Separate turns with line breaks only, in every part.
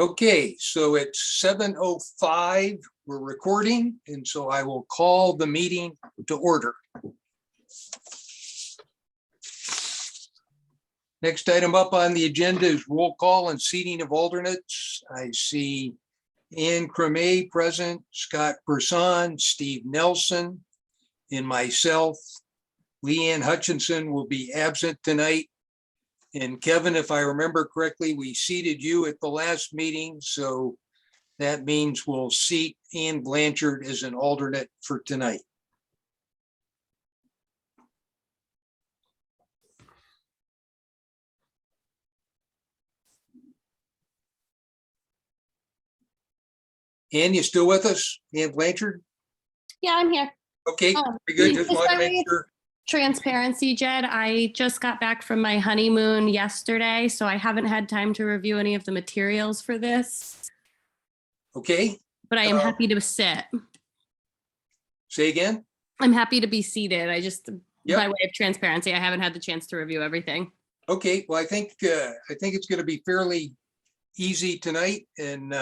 Okay, so it's 7:05. We're recording, and so I will call the meeting to order. Next item up on the agenda is roll call and seating of alternates. I see Ann Creme present, Scott Person, Steve Nelson, and myself. Leanne Hutchinson will be absent tonight. And Kevin, if I remember correctly, we seated you at the last meeting, so that means we'll seat Ann Blanchard as an alternate for tonight. Ann, you still with us? Ann Blanchard?
Yeah, I'm here.
Okay, very good. Just want to make sure.
Transparency, Jed. I just got back from my honeymoon yesterday, so I haven't had time to review any of the materials for this.
Okay.
But I am happy to sit.
Say again?
I'm happy to be seated. I just,
Yep.
by way of transparency, I haven't had the chance to review everything.
Okay, well, I think it's going to be fairly easy tonight, and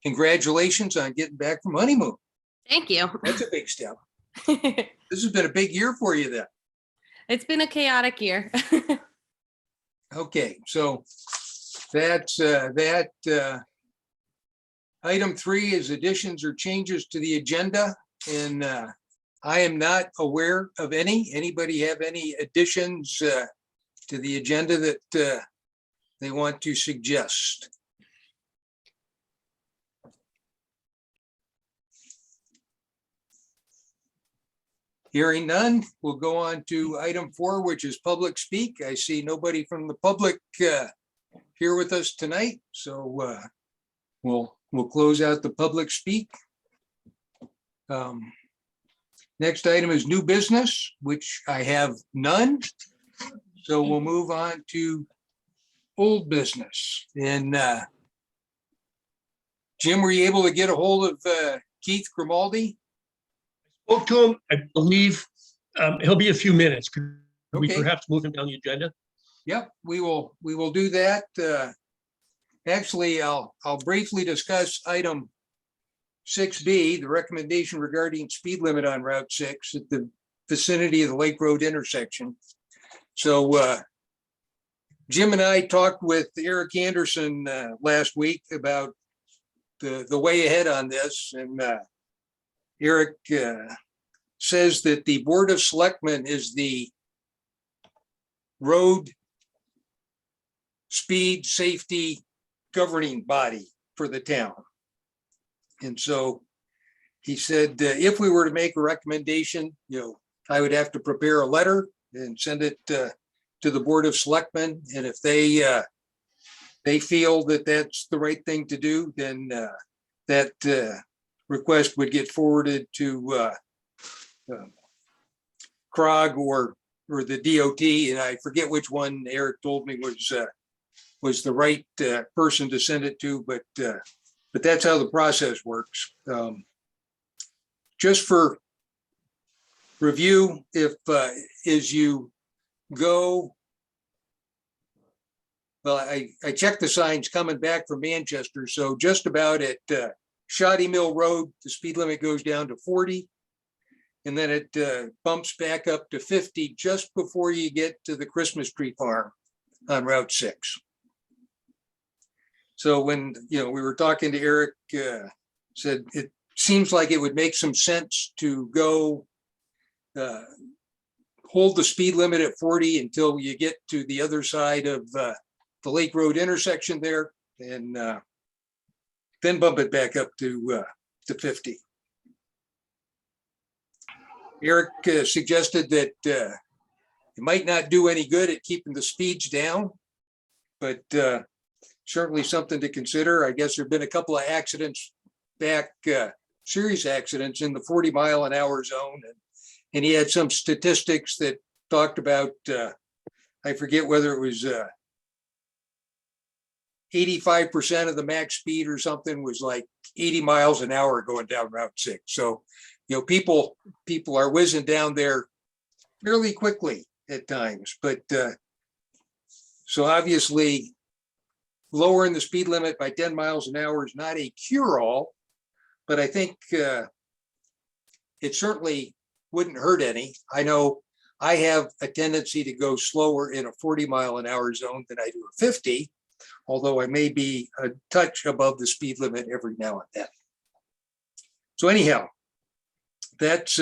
congratulations on getting back from honeymoon.
Thank you.
That's a big step. This has been a big year for you then.
It's been a chaotic year.
Okay, so that's that. Item 3 is additions or changes to the agenda, and I am not aware of any. Anybody have any additions to the agenda that they want to suggest? Hearing none, we'll go on to item 4, which is public speak. I see nobody from the public here with us tonight, so we'll close out the public speak. Next item is new business, which I have none. So we'll move on to old business. And Jim, were you able to get a hold of Keith Grimaldi?
Spoke to him, I believe he'll be a few minutes. Could we
Okay.
perhaps move him down the agenda?
Yep, we will do that. Actually, I'll briefly discuss item 6B, the recommendation regarding speed limit on Route 6 at the vicinity of the Lake Road intersection. So Jim and I talked with Eric Anderson last week about the way ahead on this, and Eric says that the Board of Selectmen is the road speed safety governing body for the town. And so he said, if we were to make a recommendation, I would have to prepare a letter and send it to the Board of Selectmen. And if they feel that that's the right thing to do, then that request would get forwarded to CROG or the DOT. And I forget which one Eric told me was the right person to send it to, but that's how the process works. Just for review, if as you go, well, I checked the signs coming back from Manchester, so just about at Shoddy Mill Road, the speed limit goes down to 40, and then it bumps back up to 50 just before you get to the Christmas tree farm on Route 6. So when we were talking to Eric, said it seems like it would make some sense to go hold the speed limit at 40 until you get to the other side of the Lake Road intersection there, and then bump it back up to 50. Eric suggested that it might not do any good at keeping the speeds down, but certainly something to consider. I guess there've been a couple of accidents back, serious accidents in the 40-mile-an-hour zone, and he had some statistics that talked about, I forget whether it was 85% of the max speed or something was like 80 miles an hour going down Route 6. So, people are whizzing down there fairly quickly at times, but so obviously lowering the speed limit by 10 miles an hour is not a cure-all, but I think it certainly wouldn't hurt any. I know I have a tendency to go slower in a 40-mile-an-hour zone than I do a 50, although I may be a touch above the speed limit every now and then. So anyhow, that's,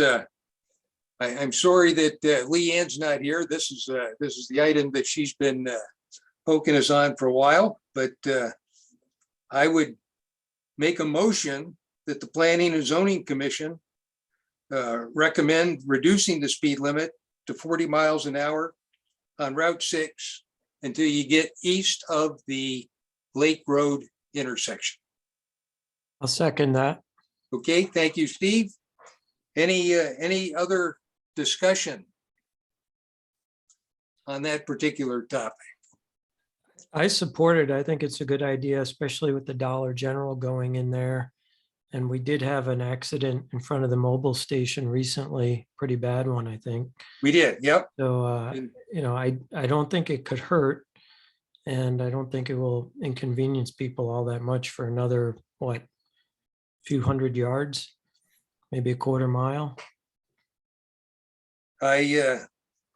I'm sorry that Leanne's not here. This is the item that she's been poking us on for a while, but I would make a motion that the Planning and Zoning Commission recommend reducing the speed limit to 40 miles an hour on Route 6 until you get east of the Lake Road intersection.
I'll second that.
Okay, thank you, Steve. Any other discussion on that particular topic?
I support it. I think it's a good idea, especially with the Dollar General going in there. And we did have an accident in front of the mobile station recently, pretty bad one, I think.
We did, yep.
So,
And-
you know, I don't think it could hurt. And I don't think it will inconvenience people all that much for another, what, few hundred yards, maybe a quarter mile.
I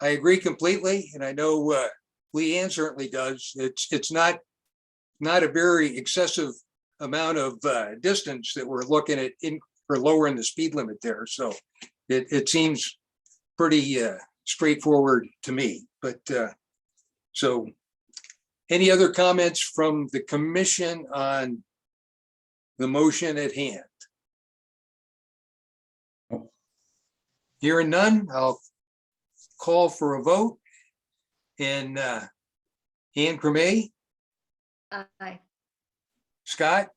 agree completely, and I know Leanne certainly does. It's not a very excessive amount of distance that we're looking at for lowering the speed limit there. So it seems pretty straightforward to me. But so any other comments from the commission on the motion at hand? Hearing none, I'll call for a vote. And Ann Cremay,
Aye.
Scott,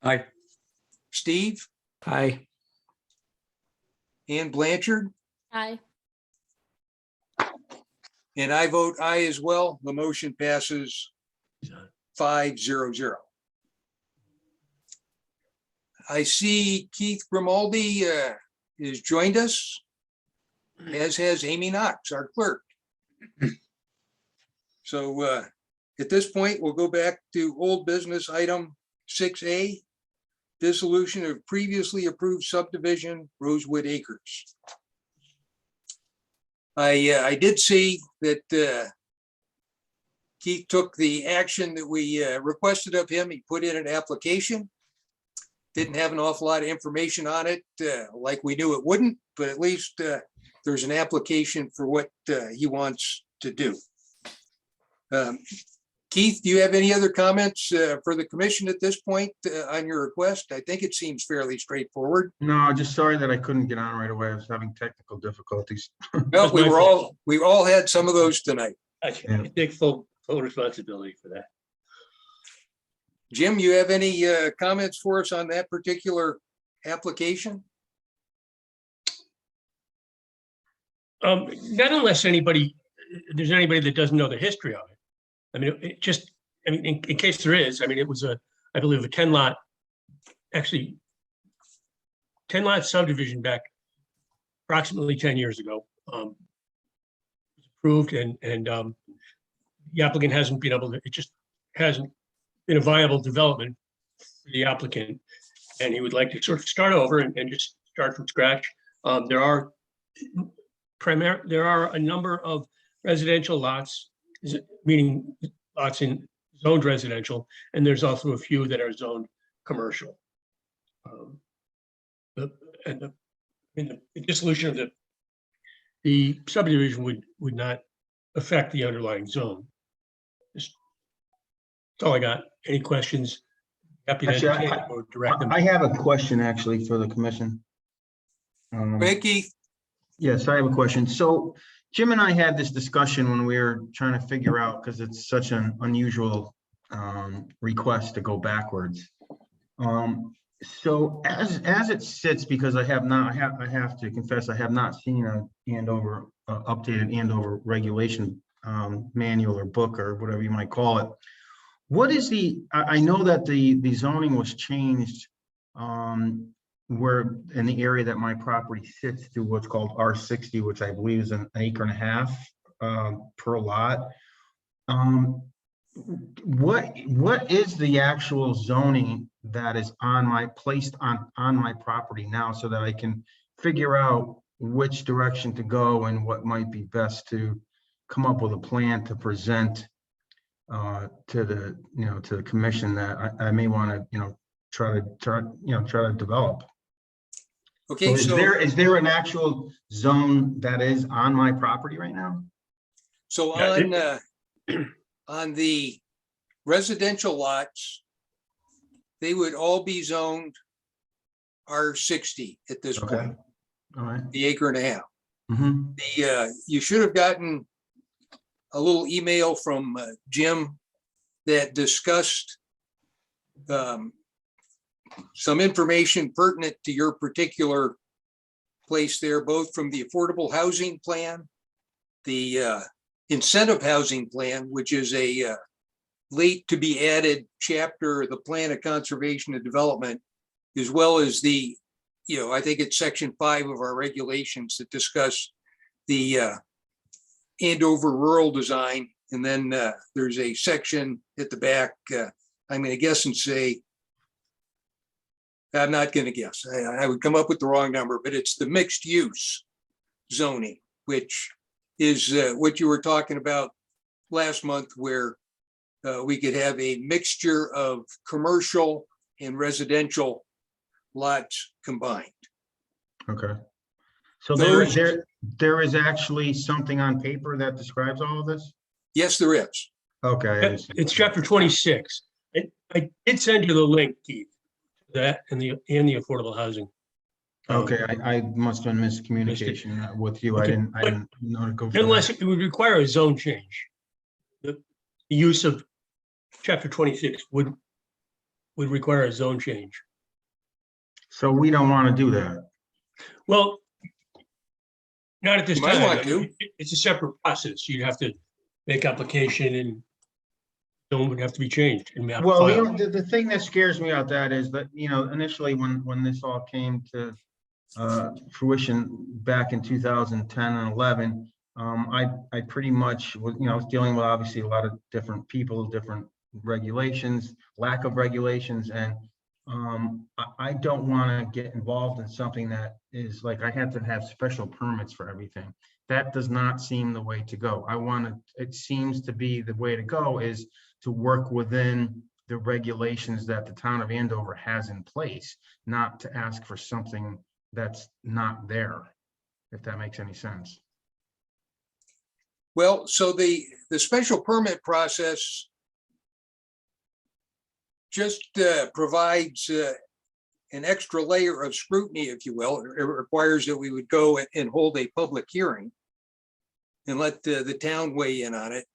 Aye.
Steve,
Aye.
Ann Blanchard,
Aye.
and I vote aye as well. The motion passes 5-0-0. I see Keith Grimaldi has joined us, as has Amy Knox, our clerk. So at this point, we'll go back to old business item 6A, dissolution of previously approved subdivision, Rosewood Acres. I did see that Keith took the action that we requested of him. He put in an application. Didn't have an awful lot of information on it, like we knew it wouldn't, but at least there's an application for what he wants to do. Keith, do you have any other comments for the commission at this point on your request? I think it seems fairly straightforward.
No, just sorry that I couldn't get on right away. I was having technical difficulties.
Well, we all had some of those tonight.
I take full responsibility for that.
Jim, you have any comments for us on that particular application?
Not unless there's anybody that doesn't know the history of it. I mean, in case there is, I mean, it was I believe a 10 lot subdivision back approximately 10 years ago. Approved and the applicant hasn't been able to, it just hasn't been a viable development for the applicant. And he would like to sort of start over and just start from scratch. There are a number of residential lots, meaning lots in zoned residential, and there's also a few that are zoned commercial. The dissolution of the subdivision would not affect the underlying zone. That's all I got. Any questions? Happy to
Actually,
entertain or direct them.
I have a question actually for the commission.
Becky,
Yes, I have a question. So Jim and I had this discussion when we were trying to figure out, because it's such an unusual request to go backwards. So as it sits, because I have to confess, I have not seen a updated Andover regulation manual or book or whatever you might call it. What is I know that the zoning was changed where in the area that my property sits to what's called R60, which I believe is an acre and a half per lot. what is the actual zoning that is placed on my property now, so that I can figure out which direction to go and what might be best to come up with a plan to present to the commission that I may want to, try to develop.
Okay,
So
so,
is there an actual zone that is on my property right now?
so
Yeah,
on the residential lots, they would all be zoned R60 at this
Okay.
point,
All right.
the acre and a half.
Mhm.
You should have gotten a little email from Jim that discussed some information pertinent to your particular place there, both from the affordable housing plan, the incentive housing plan, which is a late to be added chapter of the plan of conservation and development, as well as the, I think it's section 5 of our regulations that discuss the Andover rural design. And then there's a section at the back, I'm going to guess and say, I'm not going to guess. I would come up with the wrong number, but it's the mixed use zoning, which is what you were talking about last month, where we could have a mixture of commercial and residential lots combined.
Okay. So
Those-
there is actually something on paper that describes all of this?
Yes, there is.
Okay. I
It's
understand.
chapter 26. I did send you the link, Keith, that and the affordable housing.
Okay, I must have been miscommunication with you. I
Okay,
didn't know to go for
Unless
that.
it would require a zone change. The use of chapter 26 would require a zone change.
So we don't want to do that.
Well, not at this
You might
time.
want
I
to.
mean, It's a separate process. You'd have to make application and zone would have to be changed. And map
Well,
file.
the thing that scares me about that is that, initially when this all came to fruition back in 2010 and 11, I pretty much was, I was dealing with obviously a lot of different people, different regulations, lack of regulations, and I don't want to get involved in something that is like I had to have special permits for everything. That does not seem the way to go. It seems to be the way to go is to work within the regulations that the town of Andover has in place, not to ask for something that's not there, if that makes any sense.
Well, so the special permit process just provides an extra layer of scrutiny, if you will. It requires that we would go and hold a public hearing and let the town weigh in on it.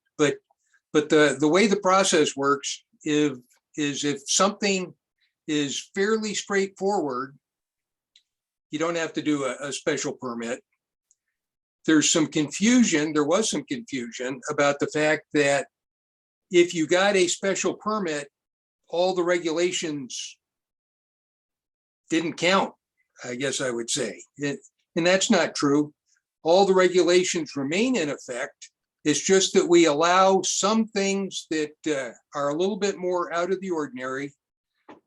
But the way the process works is if something is fairly straightforward, you don't have to do a special permit. There's some confusion. There was some confusion about the fact that if you got a special permit, all the regulations didn't count, I guess I would say. And that's not true. All the regulations remain in effect. It's just that we allow some things that are a little bit more out of the ordinary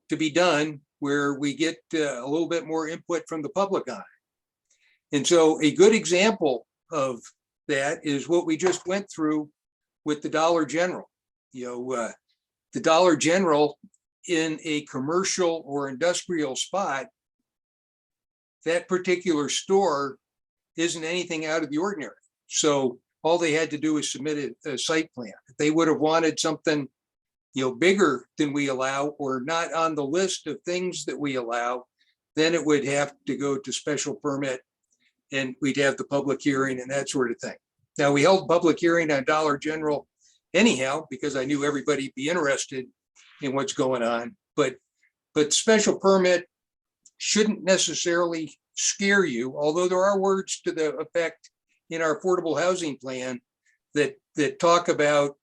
to be done, where we get a little bit more input from the public on it. And so a good example of that is what we just went through with the Dollar General. The Dollar General in a commercial or industrial spot, that particular store isn't anything out of the ordinary. So all they had to do is submit a site plan. If they would have wanted something, bigger than we allow, or not on the list of things that we allow, then it would have to go to special permit, and we'd have the public hearing and that sort of thing. Now, we held public hearing on Dollar General anyhow, because I knew everybody'd be interested in what's going on, but special permit shouldn't necessarily scare you, although there are words to the effect in our affordable housing plan that talk about,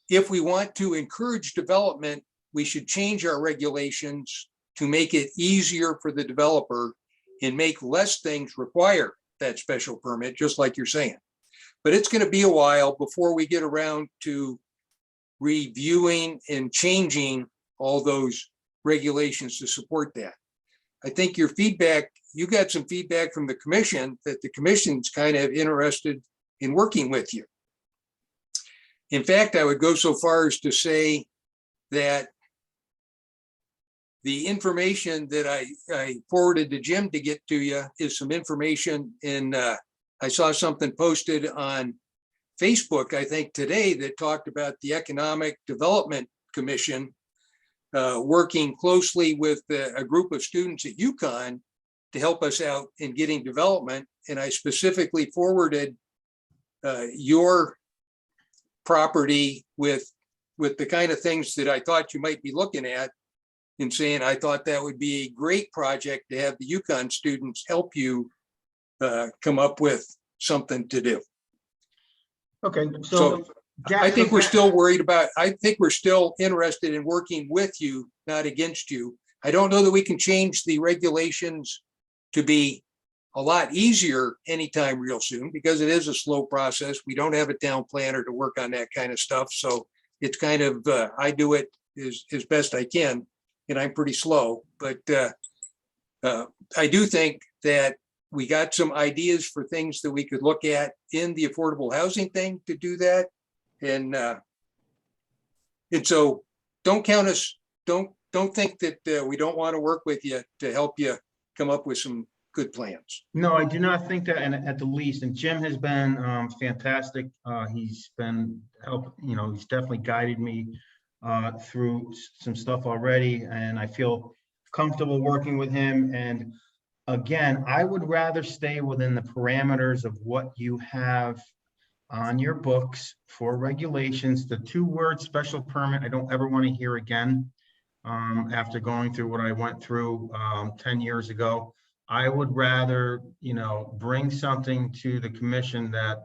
if we want to encourage development, we should change our regulations to make it easier for the developer and make less things require that special permit, just like you're saying. But it's going to be a while before we get around to reviewing and changing all those regulations to support that. I think your feedback, you got some feedback from the commission that the commission's kind of interested in working with you. In fact, I would go so far as to say that the information that I forwarded to Jim to get to you is some information in, I saw something posted on Facebook, I think today, that talked about the Economic Development Commission working closely with a group of students at UConn to help us out in getting development. And I specifically forwarded your property with the kind of things that I thought you might be looking at, and saying I thought that would be a great project to have the UConn students help you come up with something to do.
Okay,
So I think we're still worried about, I think we're still interested in working with you, not against you. I don't know that we can change the regulations to be a lot easier anytime real soon, because it is a slow process. We don't have a town planner to work on that kind of stuff. So it's kind of, I do it as best I can, and I'm pretty slow. But I do think that we got some ideas for things that we could look at in the affordable housing thing to do that. And so don't count us, don't think that we don't want to work with you to help you come up with some good plans.
No, I do not think that, and at the least, and Jim has been fantastic. He's been he's definitely guided me through some stuff already, and I feel comfortable working with him. And again, I would rather stay within the parameters of what you have on your books for regulations. The 2-word special permit, I don't ever want to hear again. After going through what I went through 10 years ago, I would rather, bring something to the commission that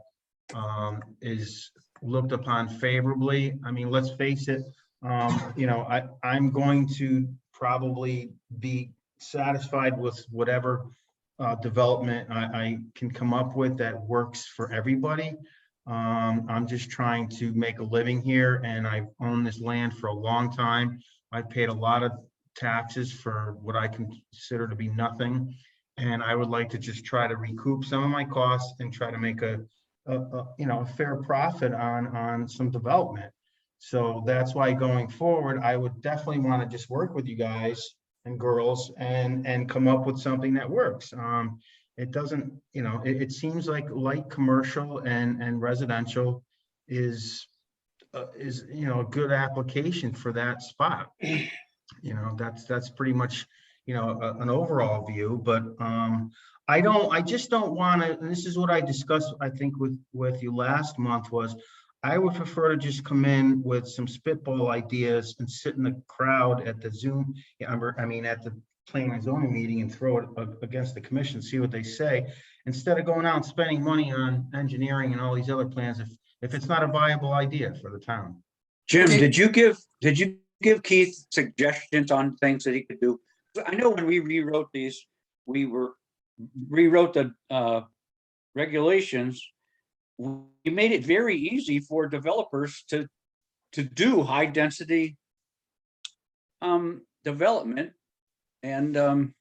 is looked upon favorably. I mean, let's face it, I'm going to probably be satisfied with whatever development I can come up with that works for everybody. I'm just trying to make a living here, and I've owned this land for a long time. I've paid a lot of taxes for what I consider to be nothing. And I would like to just try to recoup some of my costs and try to make a fair profit on some development. So that's why going forward, I would definitely want to just work with you guys and girls and come up with something that works. It doesn't, it seems like light commercial and residential is a good application for that spot. That's pretty much, an overall view, but I just don't want to, and this is what I discussed, I think with you last month, was I would prefer to just come in with some spitball ideas and sit in the crowd at the Zoom, at the planning and zoning meeting, and throw it against the commission, see what they say, instead of going out and spending money on engineering and all these other plans if it's not a viable idea for the town.
Jim,
Okay.
did you give Keith suggestions on things that he could do? I know when we rewrote these, we rewrote the regulations. We made it very easy for developers to do high density development. And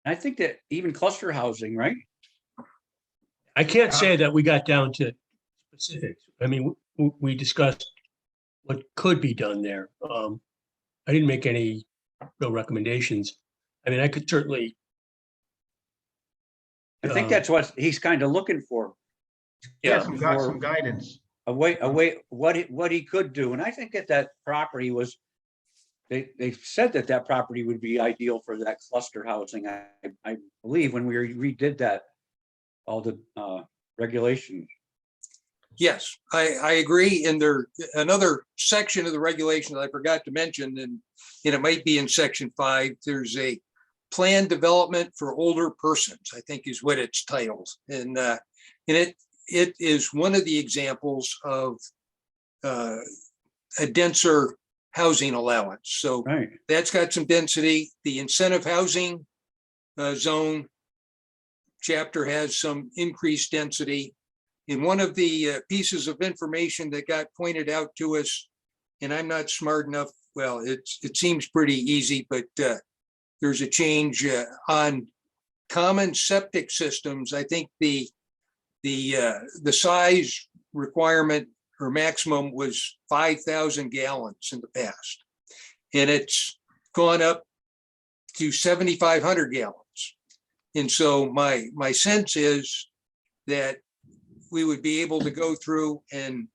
I think that even cluster housing, right?
I can't say that we got down to specifics. I mean, we discussed what could be done there. I didn't make any real recommendations. I mean, I could certainly.
I think that's what he's kind of looking for.
Yeah, some guidance.
A way, what he could do. And I think that property was, they said that property would be ideal for that cluster housing. I believe when we redid that, all the regulations.
Yes, I agree. And there another section of the regulation that I forgot to mention, and it might be in section 5. There's a planned development for older persons, I think is what it's titled, and it is one of the examples of a denser housing allowance. So
Right.
that's got some density. The incentive housing zone chapter has some increased density. in one of the pieces of information that got pointed out to us, and I'm not smart enough, well, it seems pretty easy, but there's a change on common septic systems. I think the size requirement or maximum was 5,000 gallons in the past. And it's gone up to 7,500 gallons. And so my sense is that we would be able to go through and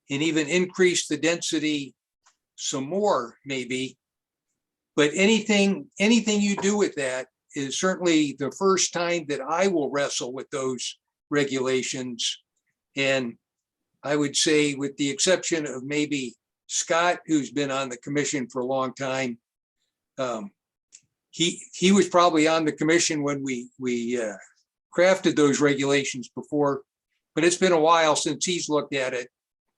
even increase the density some more, maybe. But anything you do with that is certainly the first time that I will wrestle with those regulations. And I would say, with the exception of maybe Scott, who's been on the commission for a long time, he was probably on the commission when we crafted those regulations before, but it's been a while since he's looked at it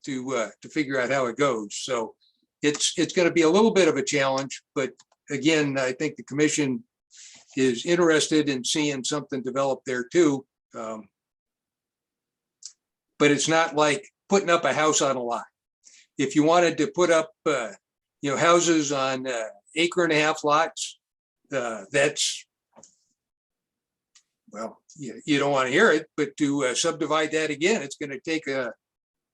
to figure out how it goes. So it's going to be a little bit of a challenge, but again, I think the commission is interested in seeing something develop there too. But it's not like putting up a house on a lot. If you wanted to put up, houses on 1.5 lots, that's, well, you don't want to hear it, but to subdivide that again, it's going to take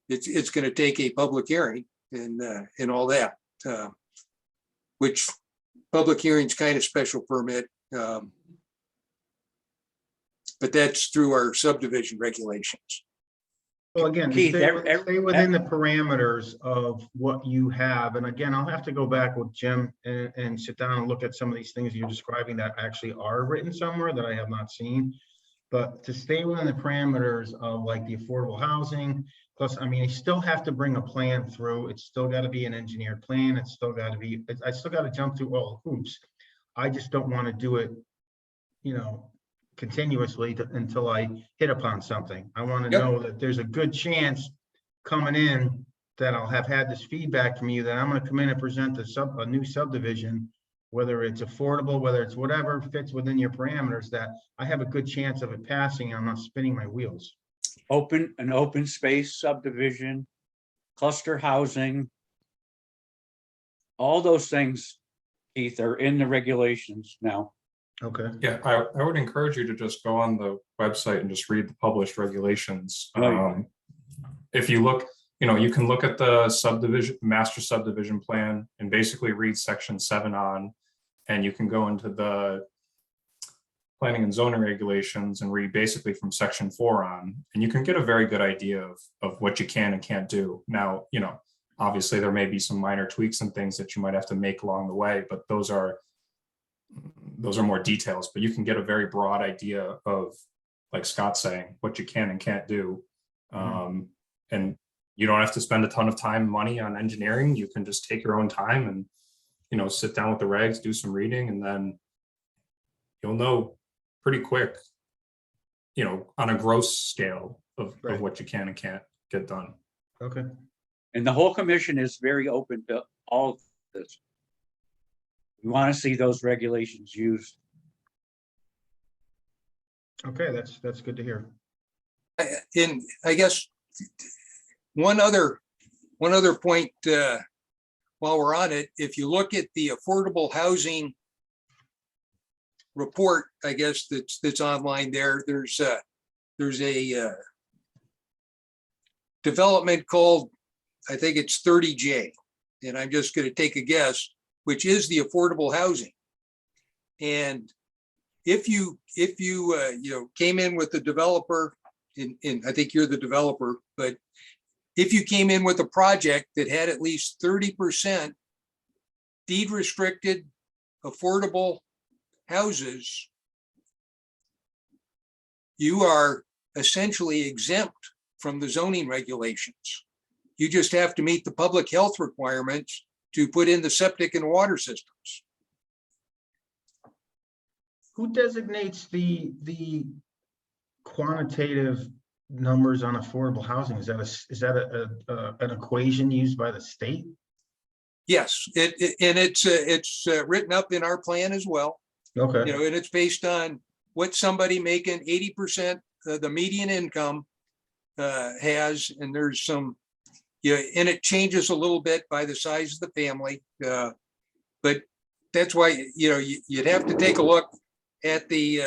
it's going to take a public hearing and all that, which public hearing's kind of special permit. But that's through our subdivision regulations.
Well, again,
Keith,
stay within the parameters of what you have. And again, I'll have to go back with Jim and sit down and look at some of these things you're describing that actually are written somewhere that I have not seen. But to stay within the parameters of like the affordable housing, plus, I mean, you still have to bring a plan through. It's still got to be an engineered plan. It's still got to be, I still got to jump through all the hoops. I just don't want to do it, continuously until I hit upon something. I want to know that there's a good chance coming in that I'll have had this feedback from you that I'm going to come in and present a new subdivision, whether it's affordable, whether it's whatever fits within your parameters, that I have a good chance of it passing and I'm not spinning my wheels.
An open space subdivision, cluster housing. All those things, Keith, are in the regulations now.
Okay.
Yeah, I would encourage you to just go on the website and just read the published regulations. If you look, you can look at the subdivision, master subdivision plan and basically read section 7 on, and you can go into the planning and zoning regulations and read basically from section 4 on, and you can get a very good idea of what you can and can't do. Now, obviously there may be some minor tweaks and things that you might have to make along the way, but those are more details, but you can get a very broad idea of, like Scott's saying, what you can and can't do. And you don't have to spend a ton of time and money on engineering. You can just take your own time and, sit down with the regs, do some reading, and then you'll know pretty quick, on a gross scale of what you can and can't get done.
Okay.
And the whole commission is very open to all of this. We want to see those regulations used.
Okay, that's good to hear.
And I guess one other point while we're on it, if you look at the affordable housing report, I guess that's online there, there's a development called, I think it's 30J, and I'm just going to take a guess, which is the affordable housing. And if you came in with the developer, and I think you're the developer, but if you came in with a project that had at least 30% deed restricted affordable houses, you are essentially exempt from the zoning regulations. You just have to meet the public health requirements to put in the septic and water systems.
Who designates the quantitative numbers on affordable housing? Is that an equation used by the state?
Yes, it's written up in our plan as well.
Okay.
And it's based on what somebody making 80% of the median income has, and there's some, yeah, and it changes a little bit by the size of the family. But that's why, you'd have to take a look at the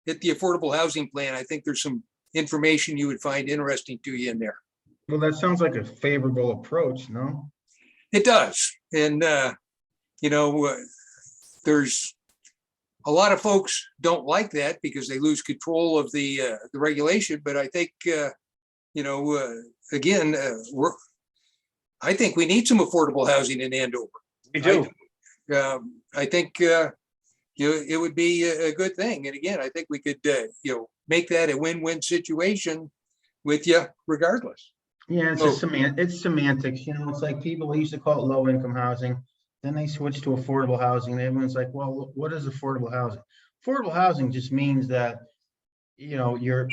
affordable housing plan. I think there's some information you would find interesting to you in there.
Well, that sounds like a favorable approach, no?
It does. And, there's a lot of folks don't like that because they lose control of the regulation. But I think, again, I think we need some affordable housing in Andover.
We do.
I think, it would be a good thing. And again, I think we could, make that a win-win situation with you regardless.
Yeah, it's just it's semantics, it's like people they used to call it low income housing. Then they switched to affordable housing. And everyone's like, well, what is affordable housing? Affordable housing just means that, you're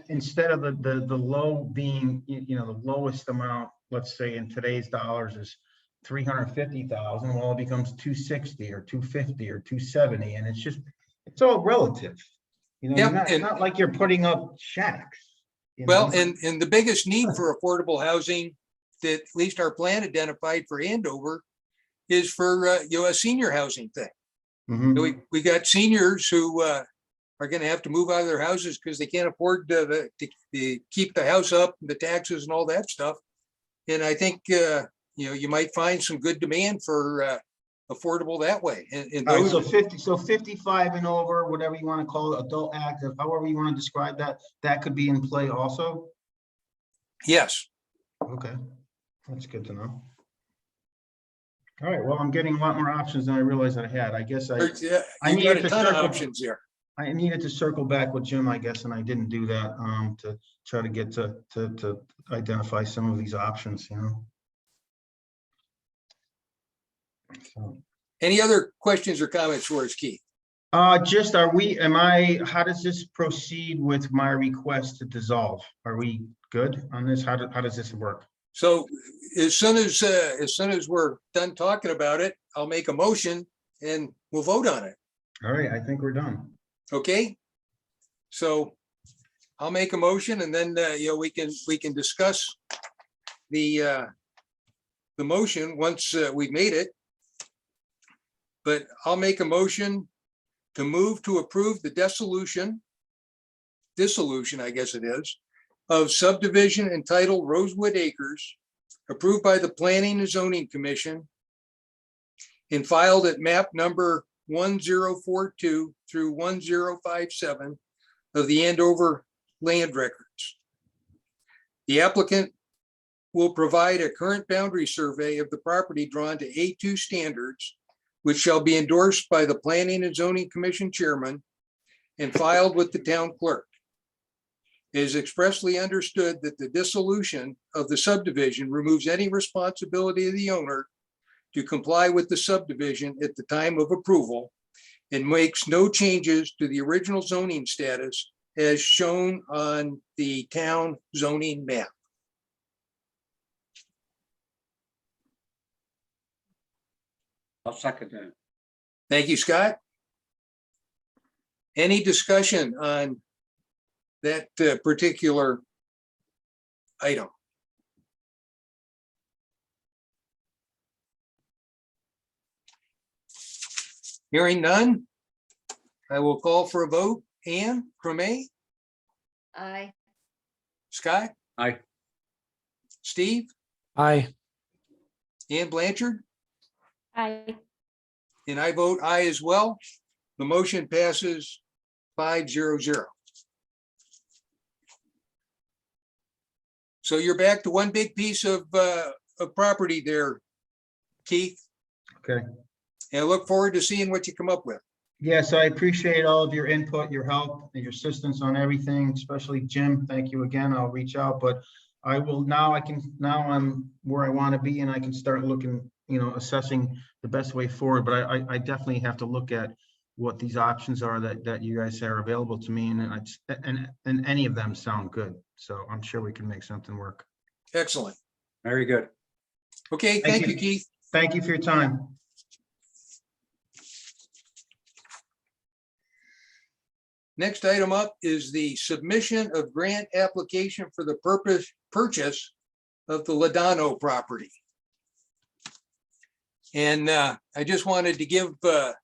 instead of the low being, the lowest amount, let's say in today's dollars is 350,000. Well, it becomes 260 or 250 or 270. And it's all relative. It's not like you're putting up shacks.
Well, and the biggest need for affordable housing that at least our plan identified for Andover is for, a senior housing thing.
Mhm.
We got seniors who are going to have to move out of their houses because they can't afford to keep the house up, the taxes and all that stuff. And I think, you might find some good demand for affordable that way. And
All right,
those,
so 55 and over, whatever you want to call it, adult active, however you want to describe that could be in play also.
yes.
Okay, that's good to know. All right, well, I'm getting a lot more options than I realized that I had. I guess I
You
needed
got a
to
ton of
circle-
options here.
I needed to circle back with Jim, I guess, and I didn't do that to try to get to identify some of these options, So.
Any other questions or comments for us, Keith?
How does this proceed with my request to dissolve? Are we good on this? How does this work?
So as soon as we're done talking about it, I'll make a motion and we'll vote on it.
All right, I think we're done.
Okay? So I'll make a motion and then, we can discuss the motion once we've made it. But I'll make a motion to move to approve the dissolution, I guess it is, of subdivision entitled Rosewood Acres, approved by the Planning and Zoning Commission and filed at map number 1042 through 1057 of the Andover Land Records. The applicant will provide a current boundary survey of the property drawn to A2 standards, which shall be endorsed by the Planning and Zoning Commission Chairman and filed with the town clerk. It is expressly understood that the dissolution of the subdivision removes any responsibility of the owner to comply with the subdivision at the time of approval and makes no changes to the original zoning status as shown on the town zoning map.
I'll second that.
Thank you, Scott. Any discussion on that particular item? Hearing none, I will call for a vote. Ann Creme,
Aye.
Scott,
Aye.
Steve,
Aye.
Ann Blanchard,
Aye.
and I vote aye as well. The motion passes 5-0-0. So you're back to one big piece of property there, Keith.
Okay.
And I look forward to seeing what you come up with.
Yes, I appreciate all of your input, your help, and your assistance on everything, especially Jim. Thank you again. I'll reach out, but I will now I'm where I want to be and I can start looking, assessing the best way forward. But I definitely have to look at what these options are that you guys are available to me, and any of them sound good. So I'm sure we can make something work.
Excellent.
Very good.
Okay, thank you, Keith.
Thank you for your time.
Next item up is the submission of grant application for the purchase of the Ladano property. And I just wanted to give the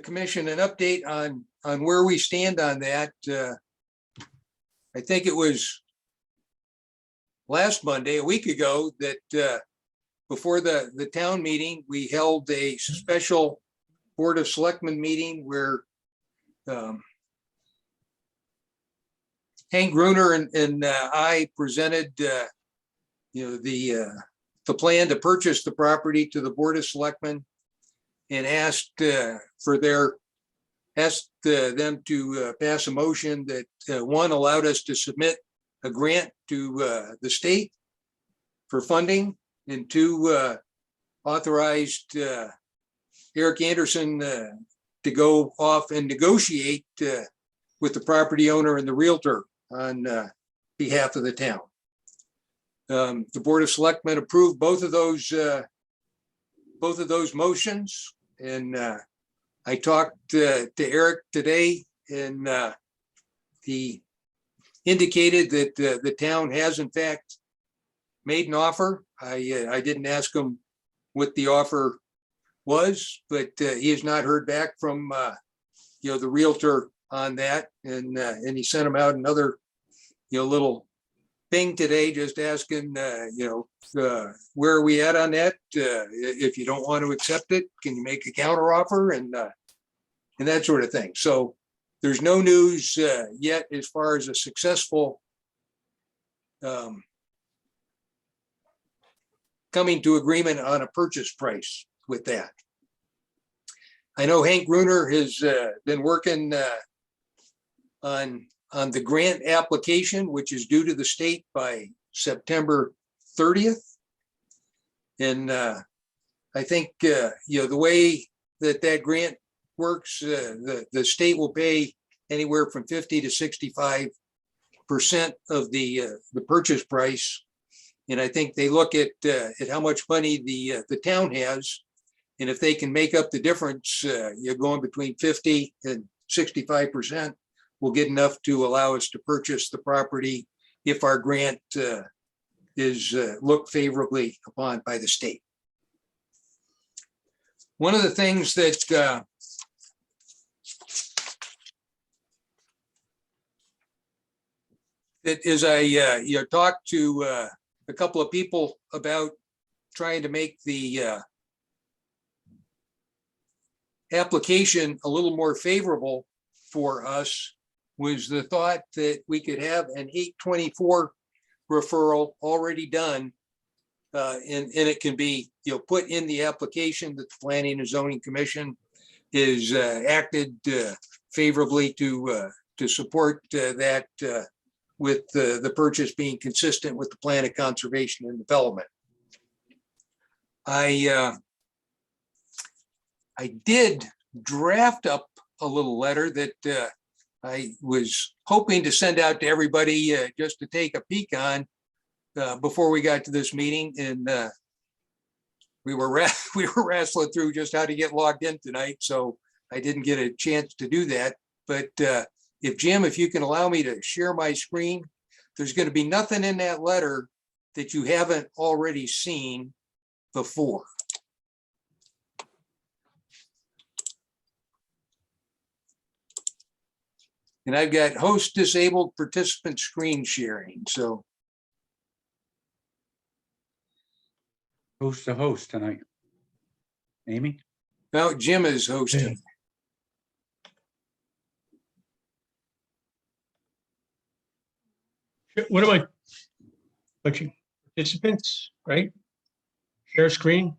commission an update on where we stand on that. I think it was last Monday, a week ago, that before the town meeting, we held a special Board of Selectmen meeting where Hank Gruner and I presented, the plan to purchase the property to the Board of Selectmen and asked them to pass a motion that one, allowed us to submit a grant to the state for funding, and two, authorized Eric Anderson to go off and negotiate with the property owner and the realtor on behalf of the town. The Board of Selectmen approved both of those motions, and I talked to Eric today, and he indicated that the town has in fact made an offer. I didn't ask him what the offer was, but he has not heard back from the realtor on that, and he sent him out another little thing today, just asking where are we at on that? If you don't want to accept it, can you make a counter offer, and that sort of thing. So there's no news yet as far as a successful coming to agreement on a purchase price with that. I know Hank Gruner has been working on the grant application, which is due to the state by September 30th. And I think, the way that grant works, the state will pay anywhere from 50 to 65% of the purchase price. And I think they look at how much money the town has. And if they can make up the difference, you're going between 50 and 65% will get enough to allow us to purchase the property if our grant is looked favorably upon by the state. One of the things that is I talked to a couple of people about trying to make the application a little more favorable for us, was the thought that we could have an 824 referral already done, and it can be put in the application that the Planning and Zoning Commission is acted favorably to support that with the purchase being consistent with the plan of conservation and development. I did draft up a little letter that I was hoping to send out to everybody just to take a peek on before we got to this meeting, and we were wrestling through just how to get logged in tonight, so I didn't get a chance to do that. But if you can allow me to share my screen, there's going to be nothing in that letter that you haven't already seen before. And I've got host disabled participant screen sharing. So
Who's the host tonight? Amy?
now Jim is hosting.
What am I? Clicking participants, right? Share screen.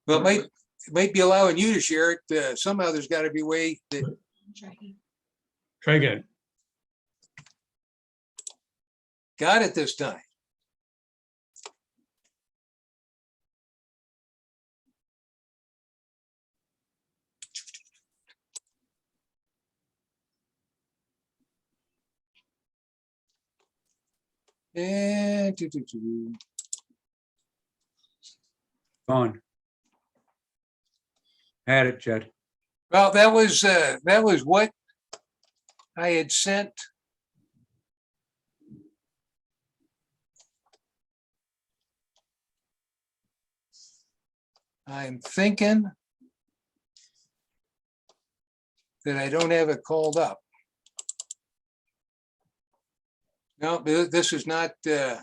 Well, it might be allowing you to share it. Somehow there's got to be a way that.
Try again.
Got it this time. And
Gone. Had it, Jed.
Well, that was what I had sent. I'm thinking that I don't have it called up. No, this is not, so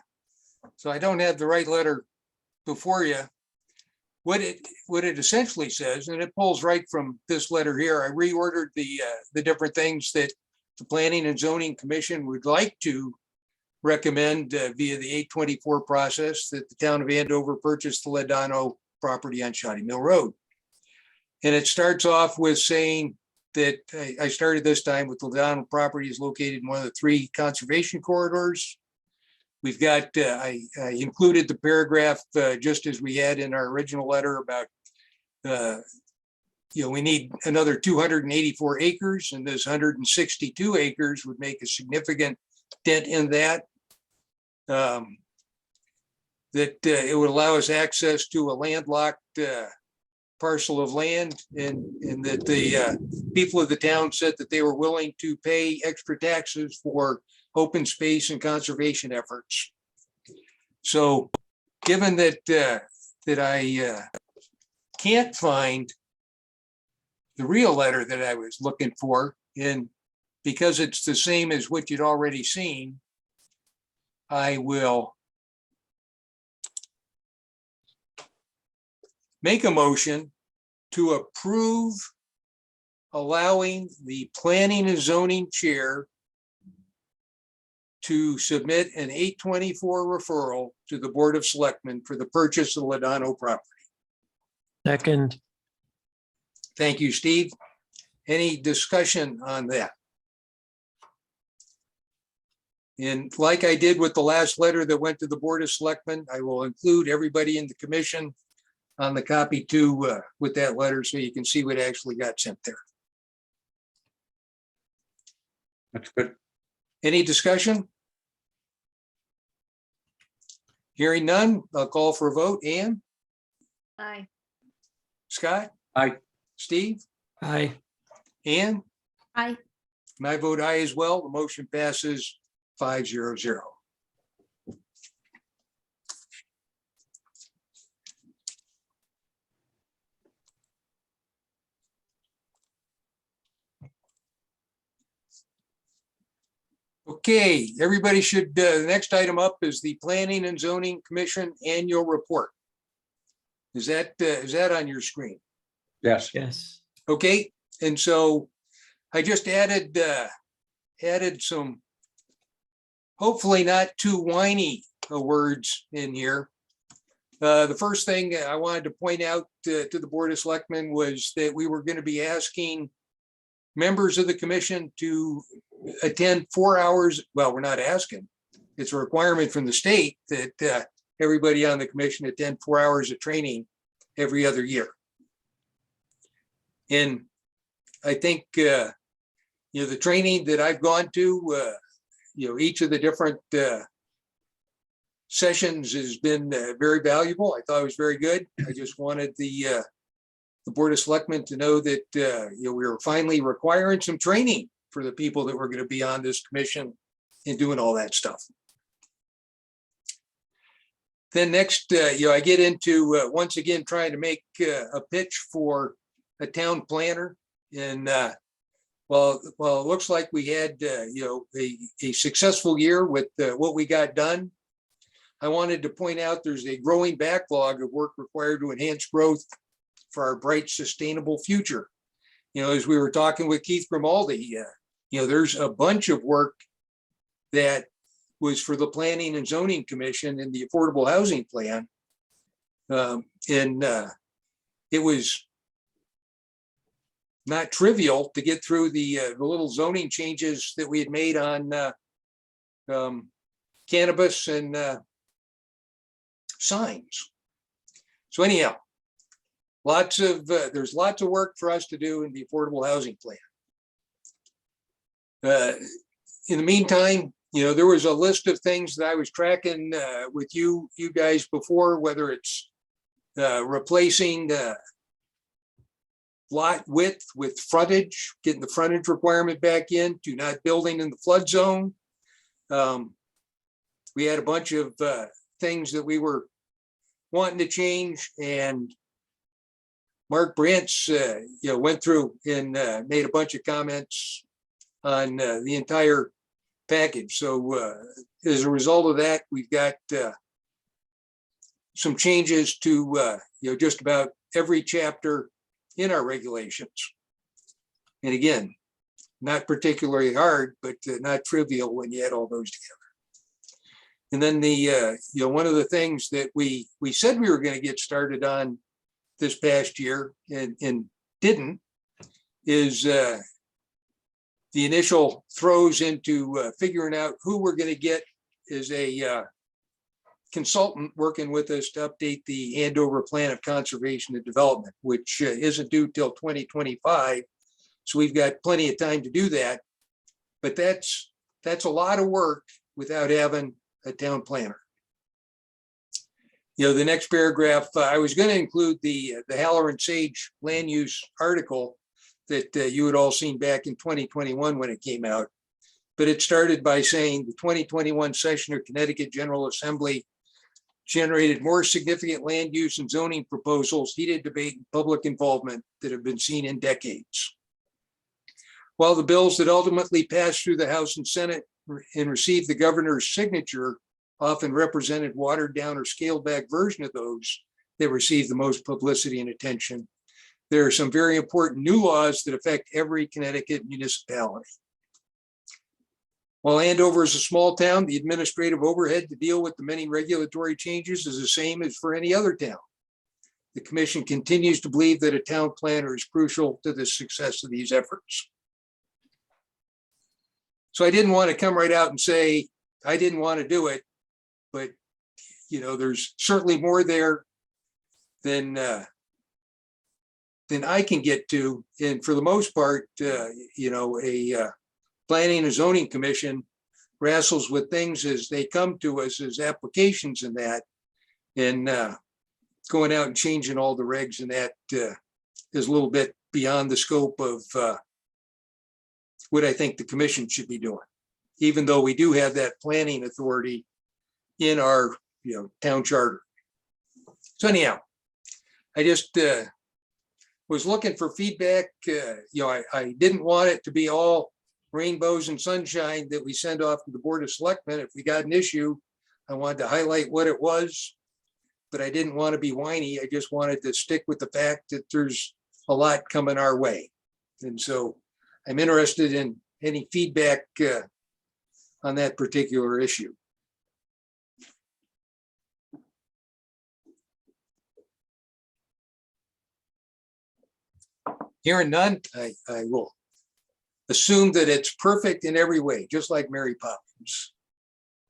I don't have the right letter before you. What it essentially says, and it pulls right from this letter here, I reordered the different things that the Planning and Zoning Commission would like to recommend via the 824 process, that the town of Andover purchase the Ledano property on Shoddy Mill Road. And it starts off with saying that I started this time with the Ledano property is located in one of the 3 conservation corridors. We've got, I included the paragraph just as we had in our original letter about, we need another 284 acres, and this 162 acres would make a significant dent in that. That it would allow us access to a landlocked parcel of land, and that the people of the town said that they were willing to pay extra taxes for open space and conservation efforts. So given that that I can't find the real letter that I was looking for, and because it's the same as what you'd already seen, I will make a motion to approve allowing the Planning and Zoning Chair to submit an 824 referral to the Board of Selectmen for the purchase of the Ledano property.
Second,
Thank you, Steve. Any discussion on that? And like I did with the last letter that went to the Board of Selectmen, I will include everybody in the commission on the copy too with that letter, so you can see what actually got sent there.
That's good.
Any discussion? Hearing none, I'll call for a vote. Ann,
Aye.
Scott,
Aye.
Steve,
aye.
Ann,
Aye.
and I vote aye as well. The motion passes 5-0-0. Okay, everybody should, the next item up is the Planning and Zoning Commission Annual Report. Is that on your screen?
Yes.
Yes.
Okay, and so I just added some hopefully not too whiny words in here. The first thing I wanted to point out to the Board of Selectmen was that we were going to be asking members of the commission to attend 4 hours. Well, we're not asking. It's a requirement from the state that everybody on the commission attend 4 hours of training every other year. And I think, the training that I've gone to, each of the different sessions has been very valuable. I thought it was very good. I just wanted the Board of Selectmen to know that, we were finally requiring some training for the people that were going to be on this commission and doing all that stuff. Then next, I get into, once again, trying to make a pitch for a town planner. And well, it looks like we had, a successful year with what we got done. I wanted to point out there's a growing backlog of work required to enhance growth for our bright, sustainable future. As we were talking with Keith Grimaldi, there's a bunch of work that was for the Planning and Zoning Commission and the Affordable Housing Plan. It was not trivial to get through the little zoning changes that we had made on cannabis and signs. So anyhow, there's lots of work for us to do in the Affordable Housing Plan. In the meantime, there was a list of things that I was tracking with you guys before, whether it's replacing lot width with frontage, getting the frontage requirement back in, to not building in the flood zone. We had a bunch of things that we were wanting to change, and Mark Brantz, went through and made a bunch of comments on the entire package. So as a result of that, we've got some changes to just about every chapter in our regulations. And again, not particularly hard, but not trivial when you add all those together. And then the one of the things that we said we were going to get started on this past year and didn't is the initial throws into figuring out who we're going to get as a consultant working with us to update the Andover Plan of Conservation and Development, which isn't due till 2025. So we've got plenty of time to do that. But that's a lot of work without having a town planner. The next paragraph, I was going to include the Halloran Sage land use article that you had all seen back in 2021 when it came out. But it started by saying the 2021 session of Connecticut General Assembly generated more significant land use and zoning proposals, heated debate, and public involvement that have been seen in decades. While the bills that ultimately passed through the House and Senate and received the governor's signature often represented watered down or scaled back version of those that received the most publicity and attention, there are some very important new laws that affect every Connecticut municipality. While Andover is a small town, the administrative overhead to deal with the many regulatory changes is the same as for any other town. The commission continues to believe that a town planner is crucial to the success of these efforts. So I didn't want to come right out and say, I didn't want to do it, but there's certainly more there than I can get to. And for the most part, a planning and zoning commission wrestles with things as they come to us as applications and that, and going out and changing all the regs and that is a little bit beyond the scope of what I think the commission should be doing, even though we do have that planning authority in our town charter. So anyhow, I just was looking for feedback. I didn't want it to be all rainbows and sunshine that we send off to the Board of Selectmen. If we got an issue, I wanted to highlight what it was, but I didn't want to be whiny. I just wanted to stick with the fact that there's a lot coming our way. And so I'm interested in any feedback on that particular issue. Hearing none, I will assume that it's perfect in every way, just like Mary Poppins.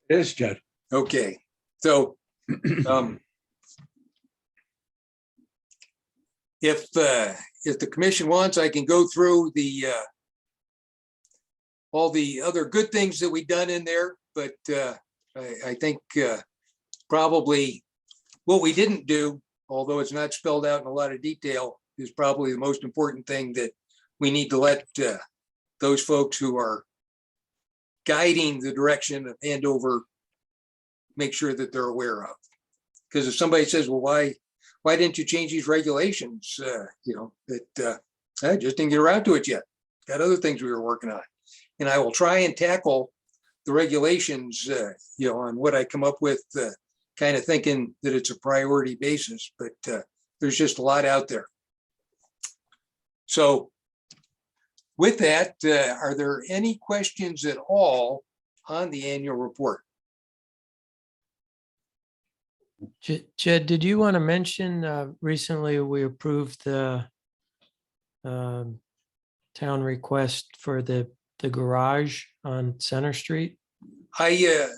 It is, Judd.
Okay, so if the commission wants, I can go through the all the other good things that we've done in there, but I think probably what we didn't do, although it's not spelled out in a lot of detail, is probably the most important thing that we need to let those folks who are guiding the direction of Andover make sure that they're aware of. Because if somebody says, well, why didn't you change these regulations? I just didn't get around to it yet. Got other things we were working on. And I will try and tackle the regulations, on what I come up with, kind of thinking that it's a priority basis, but there's just a lot out there. So with that, are there any questions at all on the annual report?
Jed, did you want to mention recently we approved the town request for the garage on Center Street?
I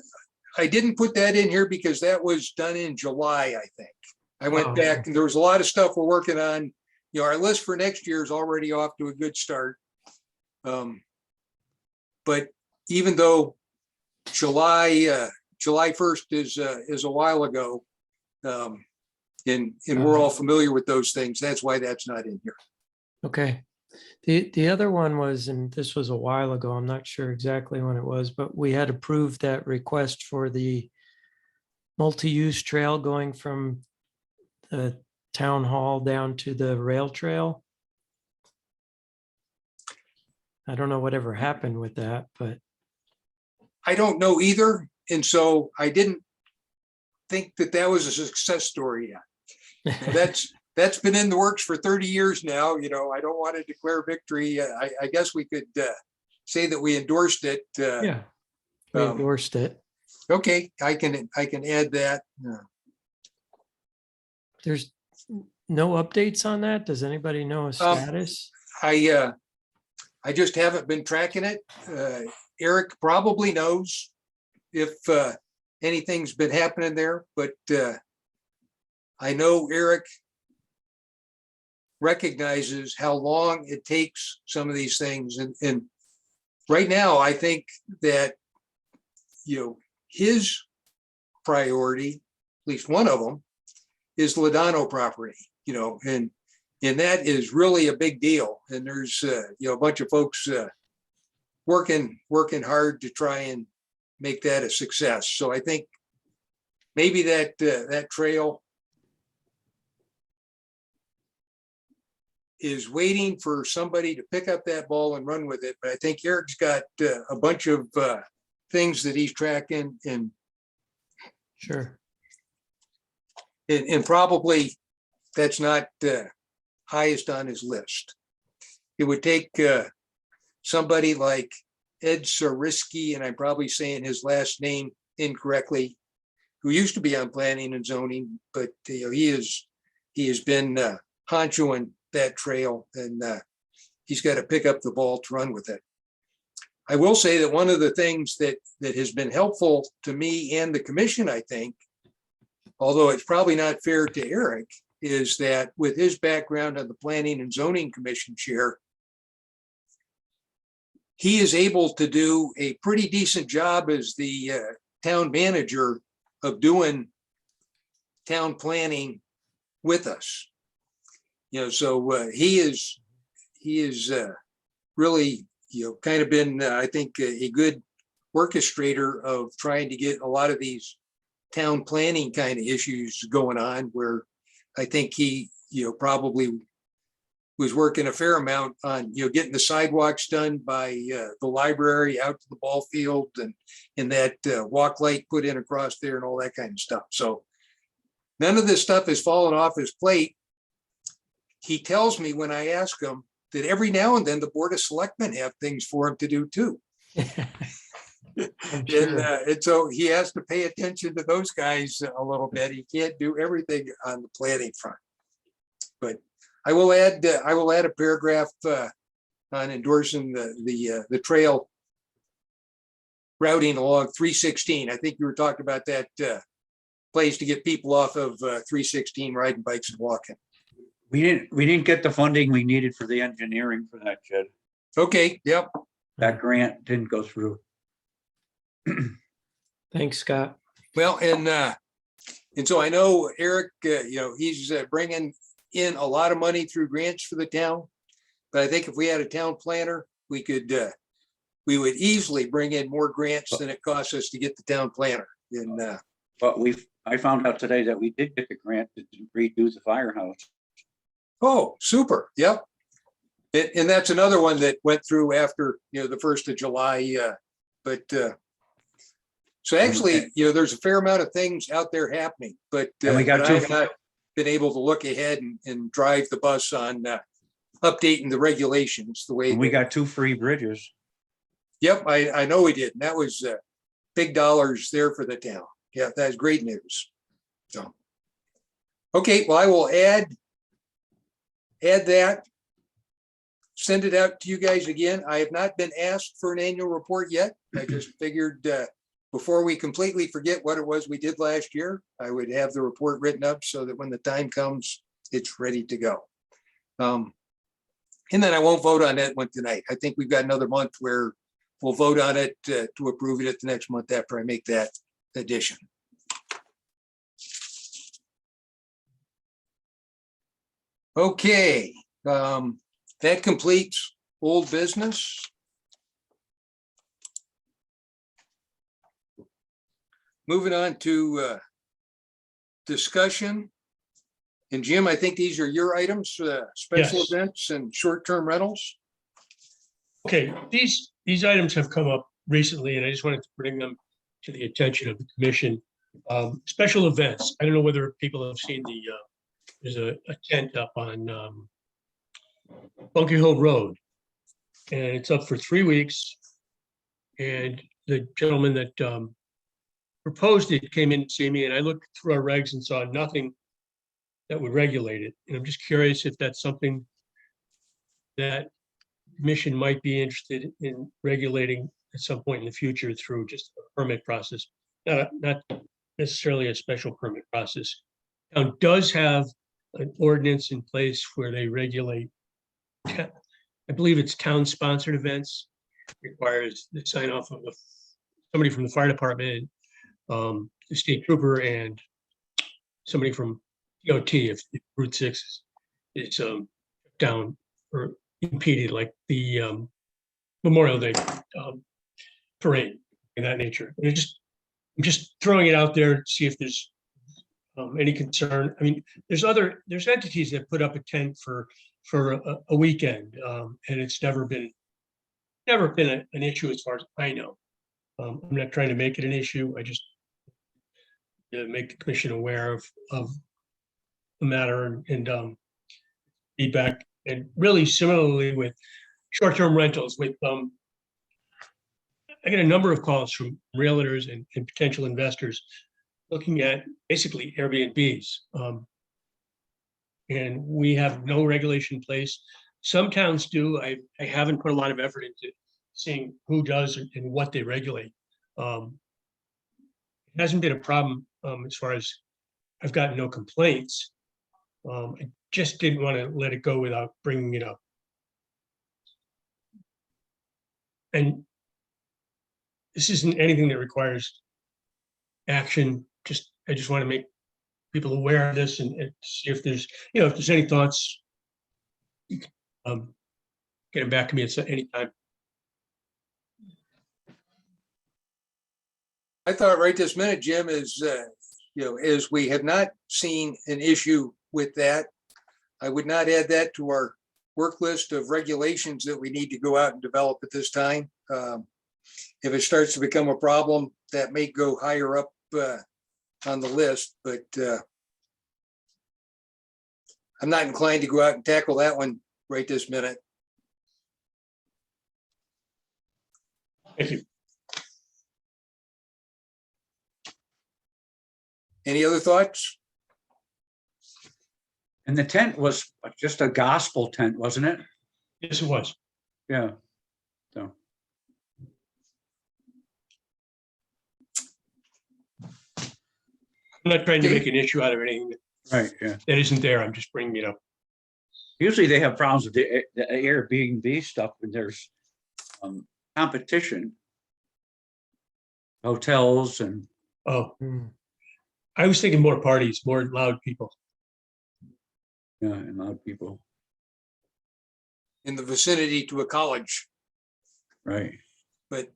didn't put that in here because that was done in July, I think. I went back and there was a lot of stuff we're working on. Our list for next year is already off to a good start. But even though July 1st is a while ago, And we're all familiar with those things. That's why that's not in here.
Okay. The other one was, and this was a while ago, I'm not sure exactly when it was, but we had approved that request for the multi-use trail going from the town hall down to the rail trail. I don't know whatever happened with that, but
I don't know either. And so I didn't think that that was a success story yet. That's been in the works for 30 years now. You know, I don't want to declare victory. I guess we could say that we endorsed it.
yeah, we
um,
endorsed it.
Okay, I can add that.
There's no updates on that. Does anybody know a status?
I just haven't been tracking it. Eric probably knows if anything's been happening there, but I know Eric recognizes how long it takes some of these things. And right now, I think that, you know, his priority, at least one of them, is Ladano property, you know, and that is really a big deal. And there's, you know, a bunch of folks working hard to try and make that a success. So I think maybe that trail is waiting for somebody to pick up that ball and run with it. But I think Eric's got a bunch of things that he's tracking, and
Sure.
probably that's not highest on his list. It would take somebody like Ed Sariski, and I'm probably saying his last name incorrectly, who used to be on planning and zoning, but you know, he has been honchoing that trail, and he's got to pick up the ball to run with it. I will say that one of the things that has been helpful to me and the commission, I think, although it's probably not fair to Eric, is that with his background on the Planning and Zoning Commission chair, he is able to do a pretty decent job as the town manager of doing town planning with us. You know, so he is really, you know, kind of been, I think, a good orchestrator of trying to get a lot of these town planning kind of issues going on, where I think he, you know, probably was working a fair amount on, you know, getting the sidewalks done by the library out to the ball field, and that walk light put in across there and all that kind of stuff. So none of this stuff has fallen off his plate. He tells me when I ask him that every now and then the Board of Selectmen have things for him to do too.
I'm sure.
And so he has to pay attention to those guys a little bit. He can't do everything on the planning front. But I will add a paragraph on endorsing the trail routing along 316. I think you were talking about that place to get people off of 316 riding bikes and walking.
We didn't get the funding we needed for the engineering for that, Jed.
Okay, yep.
That grant didn't go through.
Thanks, Scott.
Well, and so I know Eric, you know, he's bringing in a lot of money through grants for the town. But I think if we had a town planner, we would easily bring in more grants than it costs us to get the town planner. And
But I found out today that we did get the grant to redo the firehouse.
oh, super. Yep. And that's another one that went through after, you know, the 1st of July. But so actually, you know, there's a fair amount of things out there happening, but
And we got
but
two-
I've not been able to look ahead and drive the bus on updating the regulations the way.
And we got 2 free bridges.
Yep, I know we did. And that was big dollars there for the town. Yeah, that's great news. So, okay, well, I will add that. Send it out to you guys again. I have not been asked for an annual report yet. I just figured before we completely forget what it was we did last year, I would have the report written up so that when the time comes, it's ready to go. And then I won't vote on that one tonight. I think we've got another month where we'll vote on it to approve it at the next month after I make that addition. Okay, that completes old business. Moving on to discussion. And Jim, I think these are your items, special
Yes.
events and short-term rentals.
Okay, these items have come up recently, and I just wanted to bring them to the attention of the commission. Special events, I don't know whether people have seen there's a tent up on Bunker Hill Road. And it's up for 3 weeks. And the gentleman that proposed it came in to see me, and I looked through our regs and saw nothing that would regulate it. And I'm just curious if that's something that commission might be interested in regulating at some point in the future through just a permit process, not necessarily a special permit process. Town does have an ordinance in place where they regulate, I believe it's town-sponsored events, requires the sign off of somebody from the fire department, the state trooper, and somebody from DOT if Route 6 is down or impeded, like the Memorial Day parade in that nature. And I'm just throwing it out there to see if there's any concern. I mean, there's entities that put up a tent for a weekend, and it's never been an issue as far as I know. I'm not trying to make it an issue. I just make the commission aware of the matter and feedback. And really similarly with short-term rentals, with I get a number of calls from realtors and potential investors looking at basically Airbnbs. And we have no regulation in place. Some towns do. I haven't put a lot of effort into seeing who does and what they regulate. It hasn't been a problem as far as I've gotten no complaints. I just didn't want to let it go without bringing it up. And this isn't anything that requires action. I just want to make people aware of this and see if there's, if there's any thoughts, get them back to me at any time.
I thought right this minute, Jim, is, as we have not seen an issue with that, I would not add that to our work list of regulations that we need to go out and develop at this time. If it starts to become a problem, that may go higher up on the list, but I'm not inclined to go out and tackle that one right this minute.
Thank you.
Any other thoughts?
And the tent was just a gospel tent, wasn't it?
Yes, it was.
Yeah. So,
I'm not trying to make an issue out of anything
right, yeah.
that isn't there. I'm just bringing it up.
Usually they have problems with the Airbnb stuff when there's competition. Hotels and,
Oh,
Hmm.
I was thinking more parties, more loud people.
yeah, and loud people,
In the vicinity to a college,
right?
but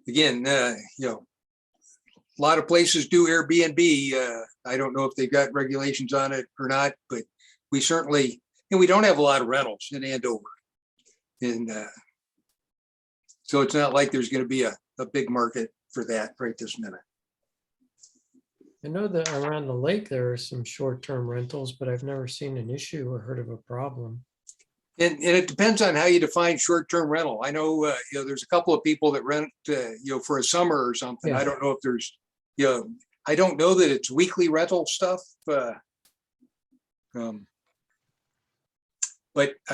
again, a lot of places do Airbnb. I don't know if they've got regulations on it or not, but we certainly, and we don't have a lot of rentals in Andover. And so it's not like there's going to be a big market for that right this minute.
I know that around the lake, there are some short-term rentals, but I've never seen an issue or heard of a problem.
And it depends on how you define short-term rental. I know, there's a couple of people that rent, for a summer or something.
Yeah.
I don't know if there's, I don't know that it's weekly rental stuff. But I'm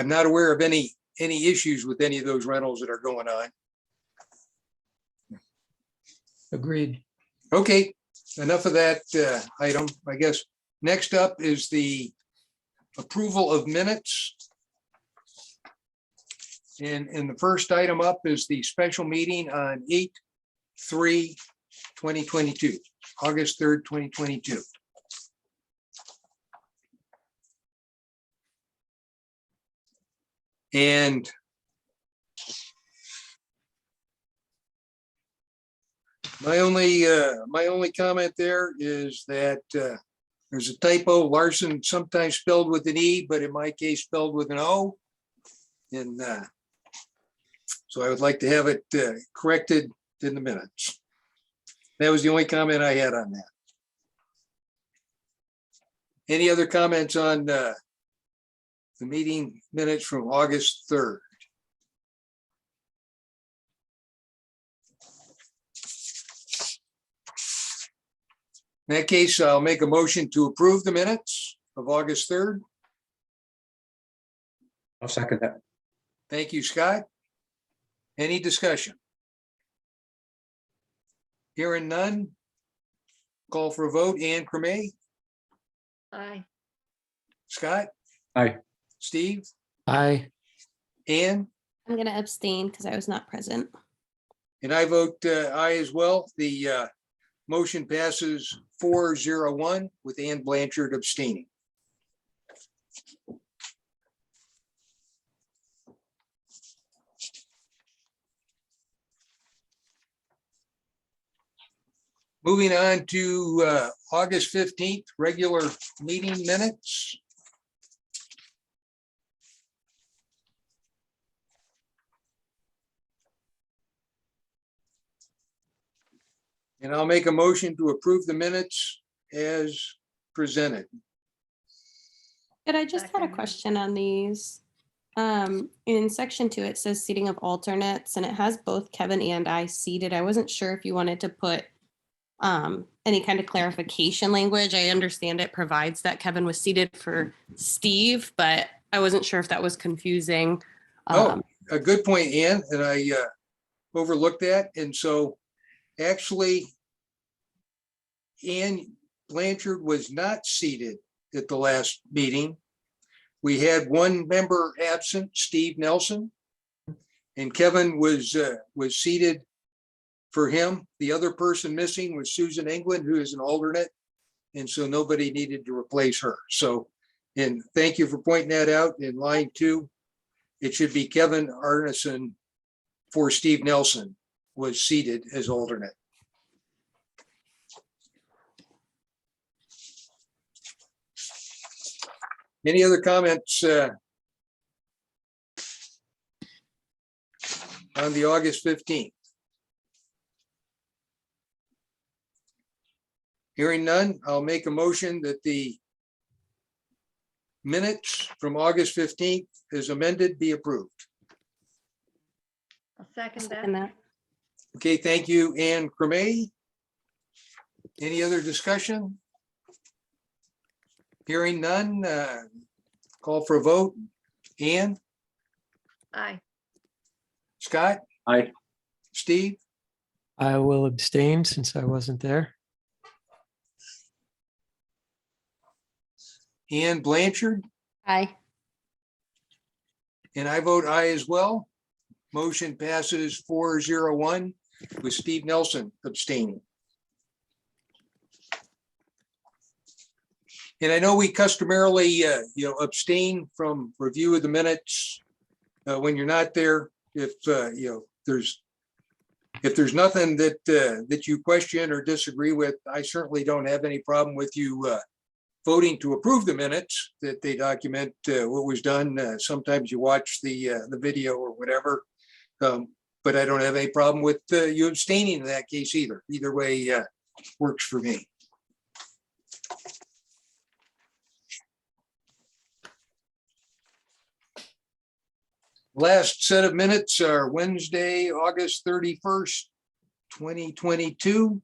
not aware of any issues with any of those rentals that are going on.
Agreed.
Okay, enough of that item. I guess next up is the approval of minutes. And the first item up is the special meeting on 8/3/2022, August 3rd, 2022. And my only comment there is that there's a typo, Larson sometimes spelled with an E, but in my case spelled with an O. And so I would like to have it corrected in the minutes. That was the only comment I had on that. Any other comments on the meeting minutes from August 3rd? In that case, I'll make a motion to approve the minutes of August 3rd.
I'll second that.
Thank you, Scott. Any discussion? Hearing none. Call for a vote. Ann Cremay,
Aye.
Scott?
Aye.
Steve?
Aye.
Ann?
I'm going to abstain because I was not present.
And I vote aye as well. The motion passes 4-0-1 with Ann Blanchard abstaining. Moving on to August 15th, regular meeting minutes. And I'll make a motion to approve the minutes as presented.
But I just had a
Second.
question on these. In section 2, it says seating of alternates, and it has both Kevin and I seated. I wasn't sure if you wanted to put any kind of clarification language. I understand it provides that Kevin was seated for Steve, but I wasn't sure if that was confusing.
Oh, a good point, Ann, and I overlooked that. And so actually, Ann Blanchard was not seated at the last meeting. We had one member absent, Steve Nelson, and Kevin was seated for him. The other person missing was Susan England, who is an alternate, and so nobody needed to replace her. So, and thank you for pointing that out. In line 2, it should be Kevin Arneson for Steve Nelson was seated as alternate. Any other comments on the August 15th? Hearing none, I'll make a motion that the minutes from August 15th as amended be approved.
I'll second
Second
that.
that.
Okay, thank you, Ann Cremay. Any other discussion? Hearing none, call for a vote. Ann,
Aye.
Scott,
Aye.
Steve,
I will abstain since I wasn't there.
Ann Blanchard,
Aye.
and I vote aye as well. Motion passes 4-0-1 with Steve Nelson abstaining. And I know we customarily, abstain from review of the minutes when you're not there. If there's nothing that you question or disagree with, I certainly don't have any problem with you voting to approve the minutes that they document what was done. Sometimes you watch the video or whatever, but I don't have any problem with you abstaining in that case either. Either way works for me. Last set of minutes are Wednesday, August 31st, 2022.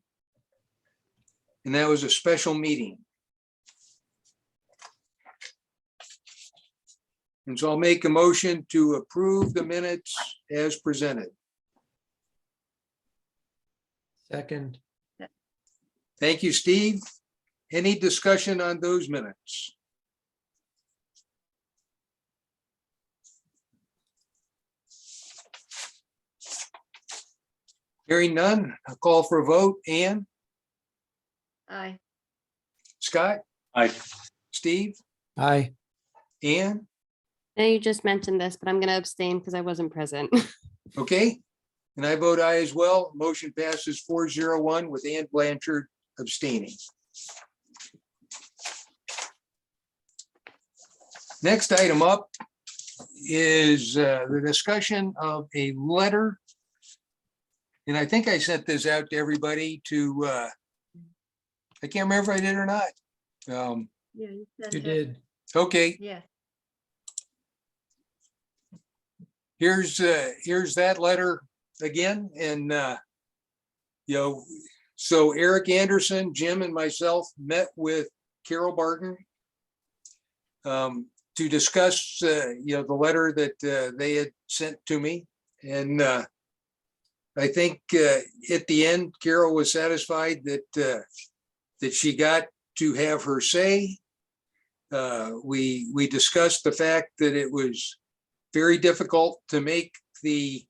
And that was a special meeting. And so I'll make a motion to approve the minutes as presented.
Second.
Thank you, Steve. Any discussion on those minutes? Hearing none, I'll call for a vote. Ann,
Aye.
Scott,
Aye.
Steve,
Aye.
Ann,
Now you just mentioned this, but I'm going to abstain because I wasn't present.
Okay, and I vote aye as well. Motion passes 4-0-1 with Ann Blanchard abstaining. Next item up is the discussion of a letter. And I think I sent this out to everybody to, I can't remember if I did or not.
Yeah, you sent
You
it.
did.
Okay,
Yeah,
here's that letter again, and so Eric Anderson, Jim, and myself met with Carol Barton to discuss the letter that they had sent to me, and I think at the end Carol was satisfied that she got to have her say. We discussed the fact that it was very difficult to make the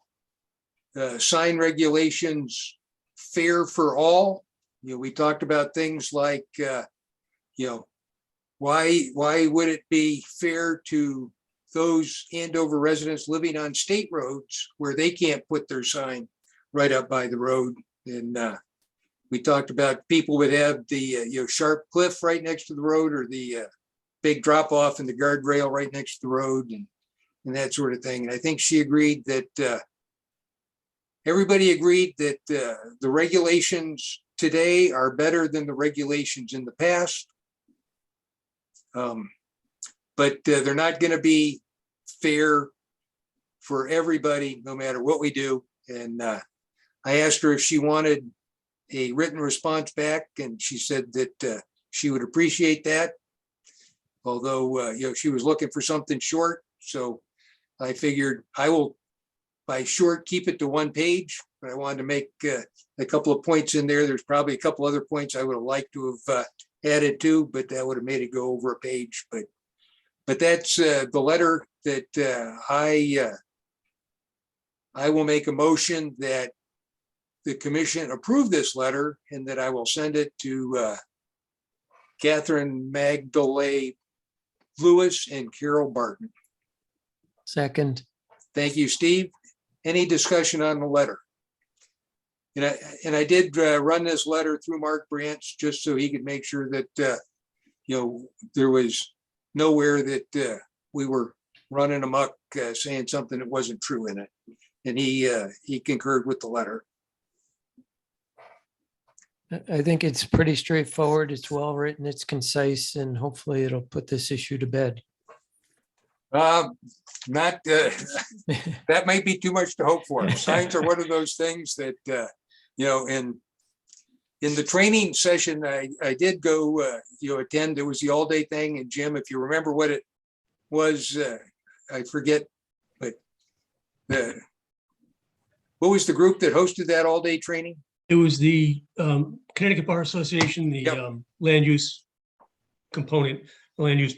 sign regulations fair for all. We talked about things like, why would it be fair to those Andover residents living on state roads where they can't put their sign right up by the road? And we talked about people would have the sharp cliff right next to the road, or the big drop off in the guardrail right next to the road, and that sort of thing. And I think she agreed that everybody agreed that the regulations today are better than the regulations in the past. But they're not going to be fair for everybody, no matter what we do. And I asked her if she wanted a written response back, and she said that she would appreciate that. Although, she was looking for something short. So I figured I will, by short, keep it to 1 page, but I wanted to make a couple of points in there. There's probably a couple other points I would have liked to have added to, but that would have made it go over a page. But that's the letter that I will make a motion that the commission approve this letter, and that I will send it to Catherine Magdalene Lewis and Carol Barton.
Second.
Thank you, Steve. Any discussion on the letter? And I did run this letter through Mark Branch just so he could make sure that there was nowhere that we were running amok saying something that wasn't true in it. And he concurred with the letter.
I think it's pretty straightforward. It's well written, it's concise, and hopefully it'll put this issue to bed.
Not that might be too much to hope for. Signs are one of those things that in the training session I did go attend. There was the all-day thing, and Jim, if you remember what it was, I forget, but what was the group that hosted that all-day training?
It was the Connecticut Bar Association, the
Yep.
land use component, the land use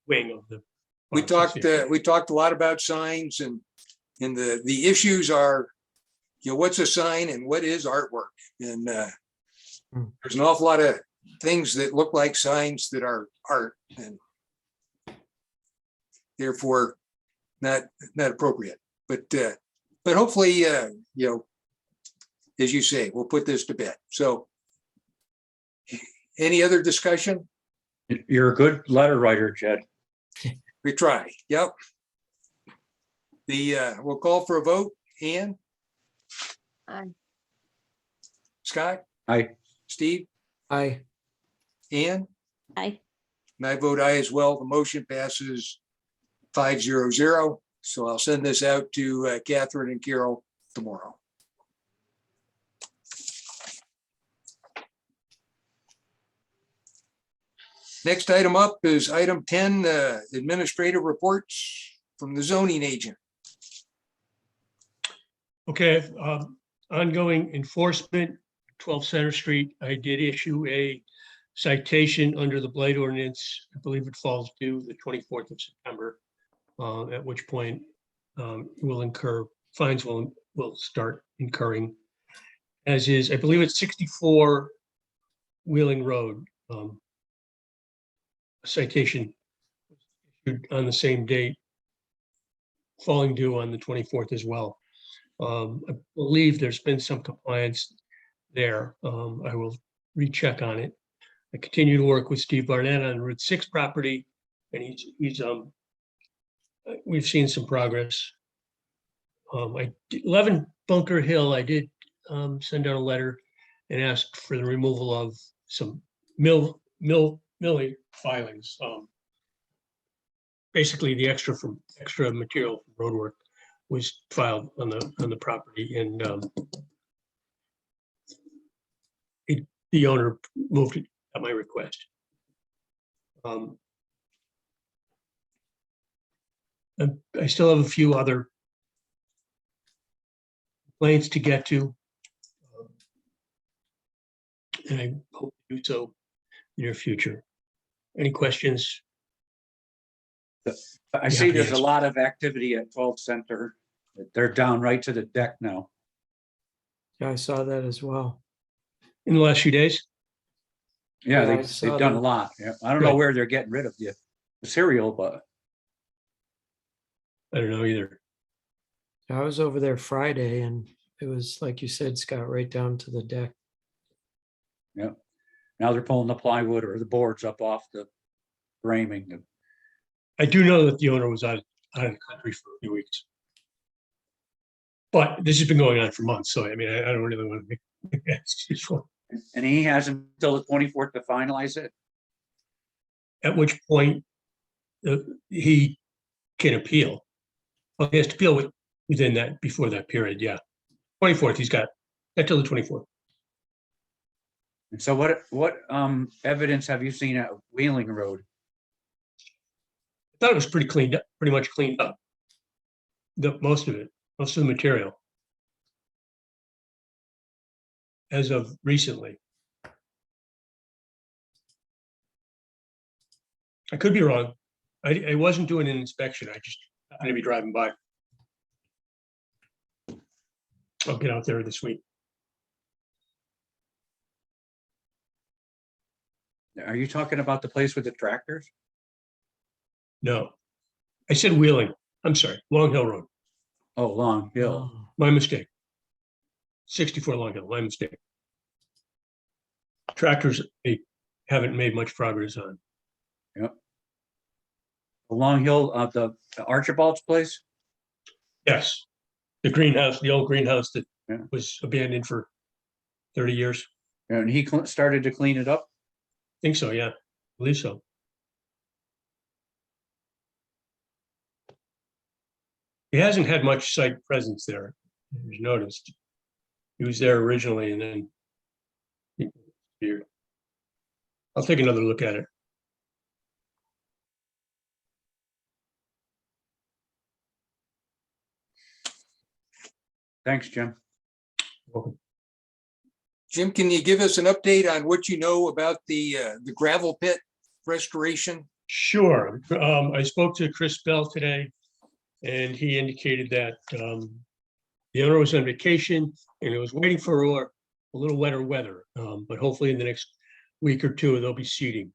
wing of the.
We
Bar Association.
talked a lot about signs, and the issues are, what's a sign and what is artwork? And there's an awful lot of things that look like signs that are art, and therefore not appropriate. But hopefully, as you say, we'll put this to bed. So any other discussion?
You're a good letter writer, Jed.
We try. Yep. We'll call for a vote. Ann?
aye.
Scott?
Aye.
Steve?
Aye.
Ann?
Aye.
And I vote aye as well. The motion passes 5-0-0. So I'll send this out to Catherine and Carol tomorrow. Next item up is item 10, administrative reports from the zoning agent.
Okay, ongoing enforcement, 12 Center Street. I did issue a citation under the blight ordinance. I believe it falls due the 24th of September, at which point we'll incur, fines will start incurring. As is, I believe it's 64 Wheeling Road. Citation issued on the same date falling due on the 24th as well. I believe there's been some compliance there. I will recheck on it. I continue to work with Steve Barnett on Route 6 property, and we've seen some progress. 11 Bunker Hill, I did send out a letter and asked for the removal of some milling filings. Basically, the extra material from roadwork was filed on the property, and the owner moved it at my request. I still have a few other complaints to get to, and I hope to do so in the near future. Any questions?
I see there's a lot of activity at 12 Center. They're down right to the deck now.
Yeah, I saw that as well.
In the last few days?
Yeah,
Yeah, I saw
they've done a
that.
lot. Yeah, I don't know
Good.
where they're getting rid of the cereal, but
I don't know either.
I was over there Friday and it was, like you said, Scott, right down to the deck.
now they're pulling the plywood or the boards up off the framing.
I do know that the owner was out of the country for a few weeks. But this has been going on for months, so I mean, I don't really want to make an excuse for it.
And he has until the 24th to finalize it.
At which point he can appeal. Well, he has to appeal within that, before that period, yeah. 24th, he's got until the 24th.
And so what evidence have you seen at Wheeling Road?
I thought it was pretty much cleaned up. Most of the material. As of recently. I could be wrong. I wasn't doing an inspection. I just happened to be driving by. I'll get out there this week.
Are you talking about the place with the tractors?
No, I said Wheeling. I'm sorry, Long Hill Road.
Oh, Long Hill.
Oh,
My mistake. 64 Long Hill, my mistake. Tractors, they haven't made much progress on.
The Long Hill, the Archibald's place?
Yes, the greenhouse, the old greenhouse that
Yeah.
was abandoned for 30 years.
And he started to clean it up?
Think so, yeah, believe so. He hasn't had much site presence there, as you noticed. He was there originally and then he disappeared. I'll take another look at it.
Thanks, Jim.
Welcome.
Jim, can you give us an update on what you know about the gravel pit restoration?
Sure. I spoke to Chris Bell today, and he indicated that the owner was on vacation and it was waiting for a little wetter weather, but hopefully in the next week or two, there'll be seeding.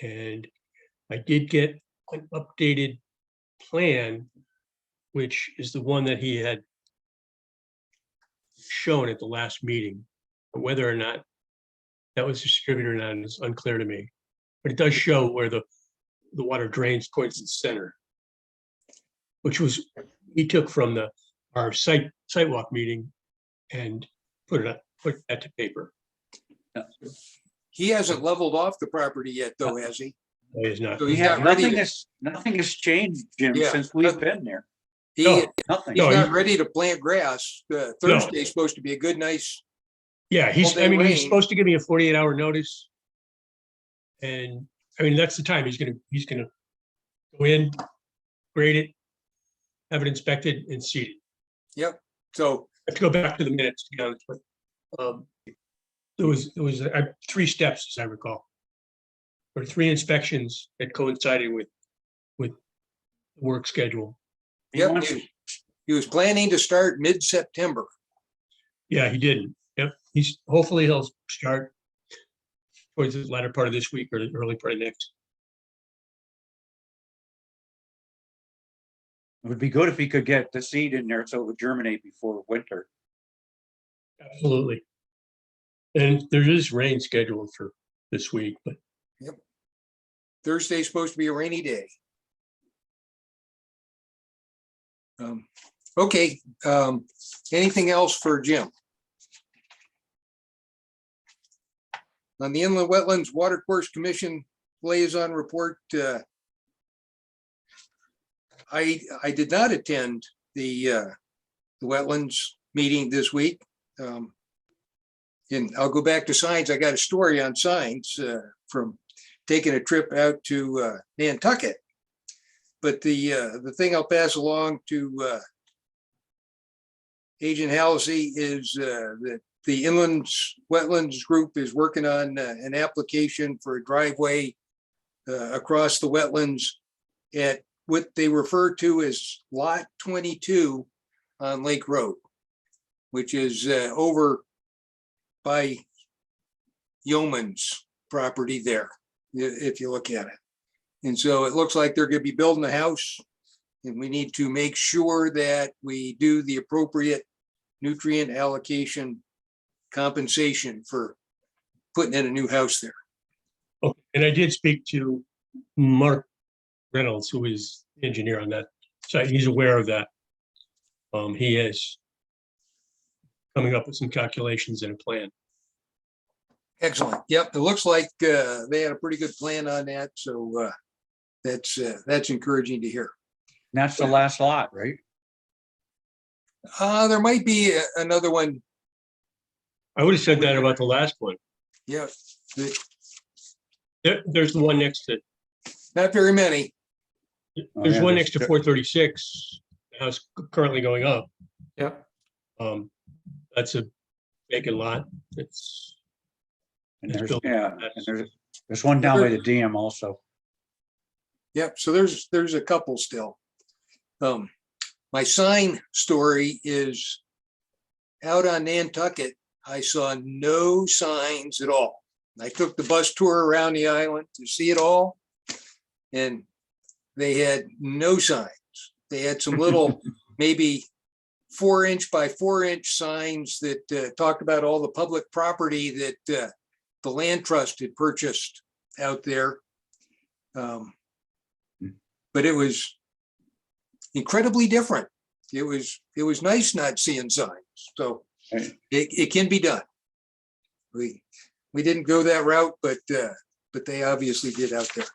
And I did get an updated plan, which is the one that he had shown at the last meeting. But whether or not that was distributed or not is unclear to me. But it does show where the water drains towards the center, which was, he took from our sidewalk meeting and put that to paper.
He hasn't leveled off the property yet, though, has he?
It is not.
So he's not ready
Nothing has changed, Jim,
Yeah.
since we've been there.
He,
No.
Nothing.
he's
No,
not ready to plant grass. Thursday's supposed to be a good, nice,
Yeah, he's
All-day rain.
supposed to give me a 48-hour notice. And I mean, that's the time he's gonna go in, grade it, have it inspected and seeded.
so,
I have to go back to the minutes to be honest, but there was 3 steps, as I recall. Or 3 inspections that coincided with the work schedule.
He
yep,
wants-
he was planning to start mid-September.
Yeah, he didn't. Yep, hopefully he'll start towards the latter part of this week or the early part of next.
It would be good if he could get the seed in there so it would germinate before winter.
Absolutely. And there is rain scheduled for this week, but
Thursday's supposed to be a rainy day. Okay, anything else for Jim? On the Inland Wetlands Watercourse Commission Liaison Report, I did not attend the wetlands meeting this week. And I'll go back to signs. I got a story on signs from taking a trip out to Nantucket. But the thing I'll pass along to Agent Halsey is that the Inland Wetlands Group is working on an application for a driveway across the wetlands at what they refer to as Lot 22 on Lake Road, which is over by Yeoman's property there, if you look at it. And so it looks like they're going to be building a house, and we need to make sure that we do the appropriate nutrient allocation compensation for putting in a new house there.
okay. And I did speak to Mark Reynolds, who is engineer on that site. He's aware of that. He is coming up with some calculations and a plan.
Excellent. Yep, it looks like they had a pretty good plan on that, so that's encouraging to hear.
And that's the last lot, right?
There might be another one.
I would have said that about the last one.
Yeah,
There's the one next to,
not very many.
there's
yeah,
one
there's
next to 436, the house currently going up.
Yep.
That's a vacant lot. It's,
And
It's
there's,
built-
yeah, and there's one down by the dam also.
Yep, so there's a couple still. My sign story is out on Nantucket. I saw no signs at all. I took the bus tour around the island to see it all, and they had no signs. They had some little, maybe 4-inch by 4-inch signs that talked about all the public property that the land trust had purchased out there. But it was incredibly different. It was nice not seeing signs. So it can be done. We didn't go that route, but they obviously did out there.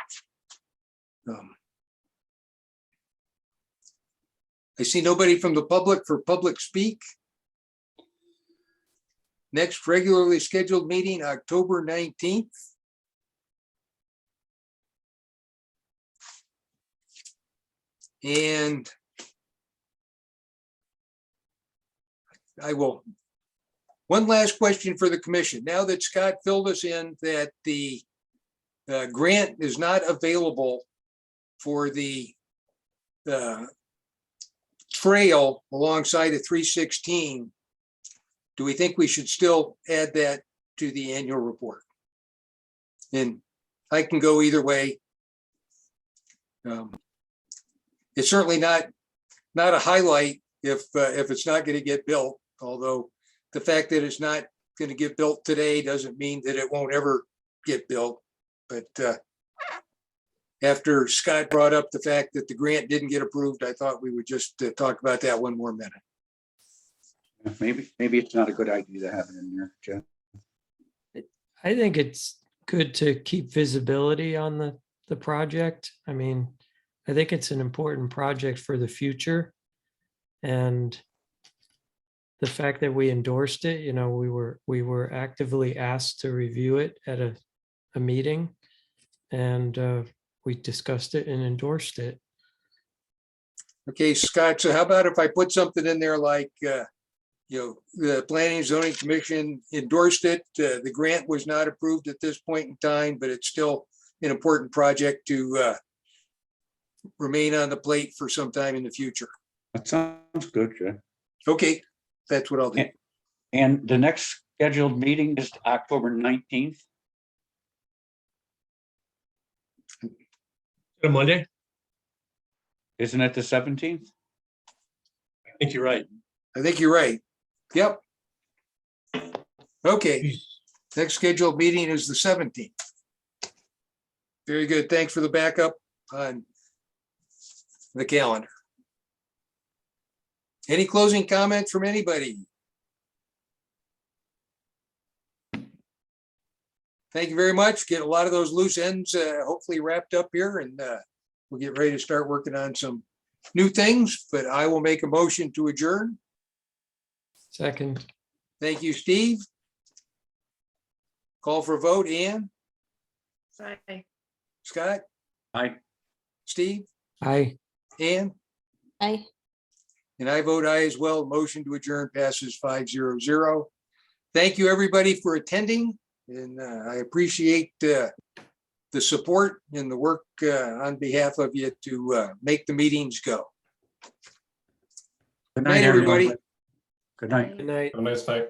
I see nobody from the public for public speak. Next regularly scheduled meeting, October 19th. And one last question for the commission. Now that Scott filled us in that the grant is not available for the trail alongside of 316, do we think we should still add that to the annual report? And I can go either way. It's certainly not a highlight if it's not going to get built, although the fact that it's not going to get built today doesn't mean that it won't ever get built. But after Scott brought up the fact that the grant didn't get approved, I thought we would just talk about that one more minute.
Maybe it's not a good idea to have it in there, Jeff.
I think it's good to keep visibility on the project. I mean, I think it's an important project for the future. And the fact that we endorsed it, you know, we were actively asked to review it at a meeting, and we discussed it and endorsed it.
Okay, Scott, so how about if I put something in there like, the Planning and Zoning Commission endorsed it. The grant was not approved at this point in time, but it's still an important project to remain on the plate for some time in the future.
That sounds good, Jeff.
Okay, that's what I'll do.
And the next scheduled meeting is October 19th.
A Monday?
Isn't it the 17th?
I think you're right.
I think you're right. Yep. Okay, next scheduled meeting is the 17th. Very good. Thanks for the backup on the calendar. Any closing comments from anybody? Thank you very much. Get a lot of those loose ends hopefully wrapped up here, and we'll get ready to start working on some new things, but I will make a motion to adjourn.
Second,
Thank you, Steve. Call for a vote. Ann,
Aye.
Scott,
Aye.
Steve,
aye.
Ann,
I.
and I vote aye as well. Motion to adjourn passes 5-0. Thank you, everybody, for attending, and I appreciate the support and the work on behalf of you to make the meetings go.
Good
Night, everybody.
Good night.
Good night.
Have a nice night.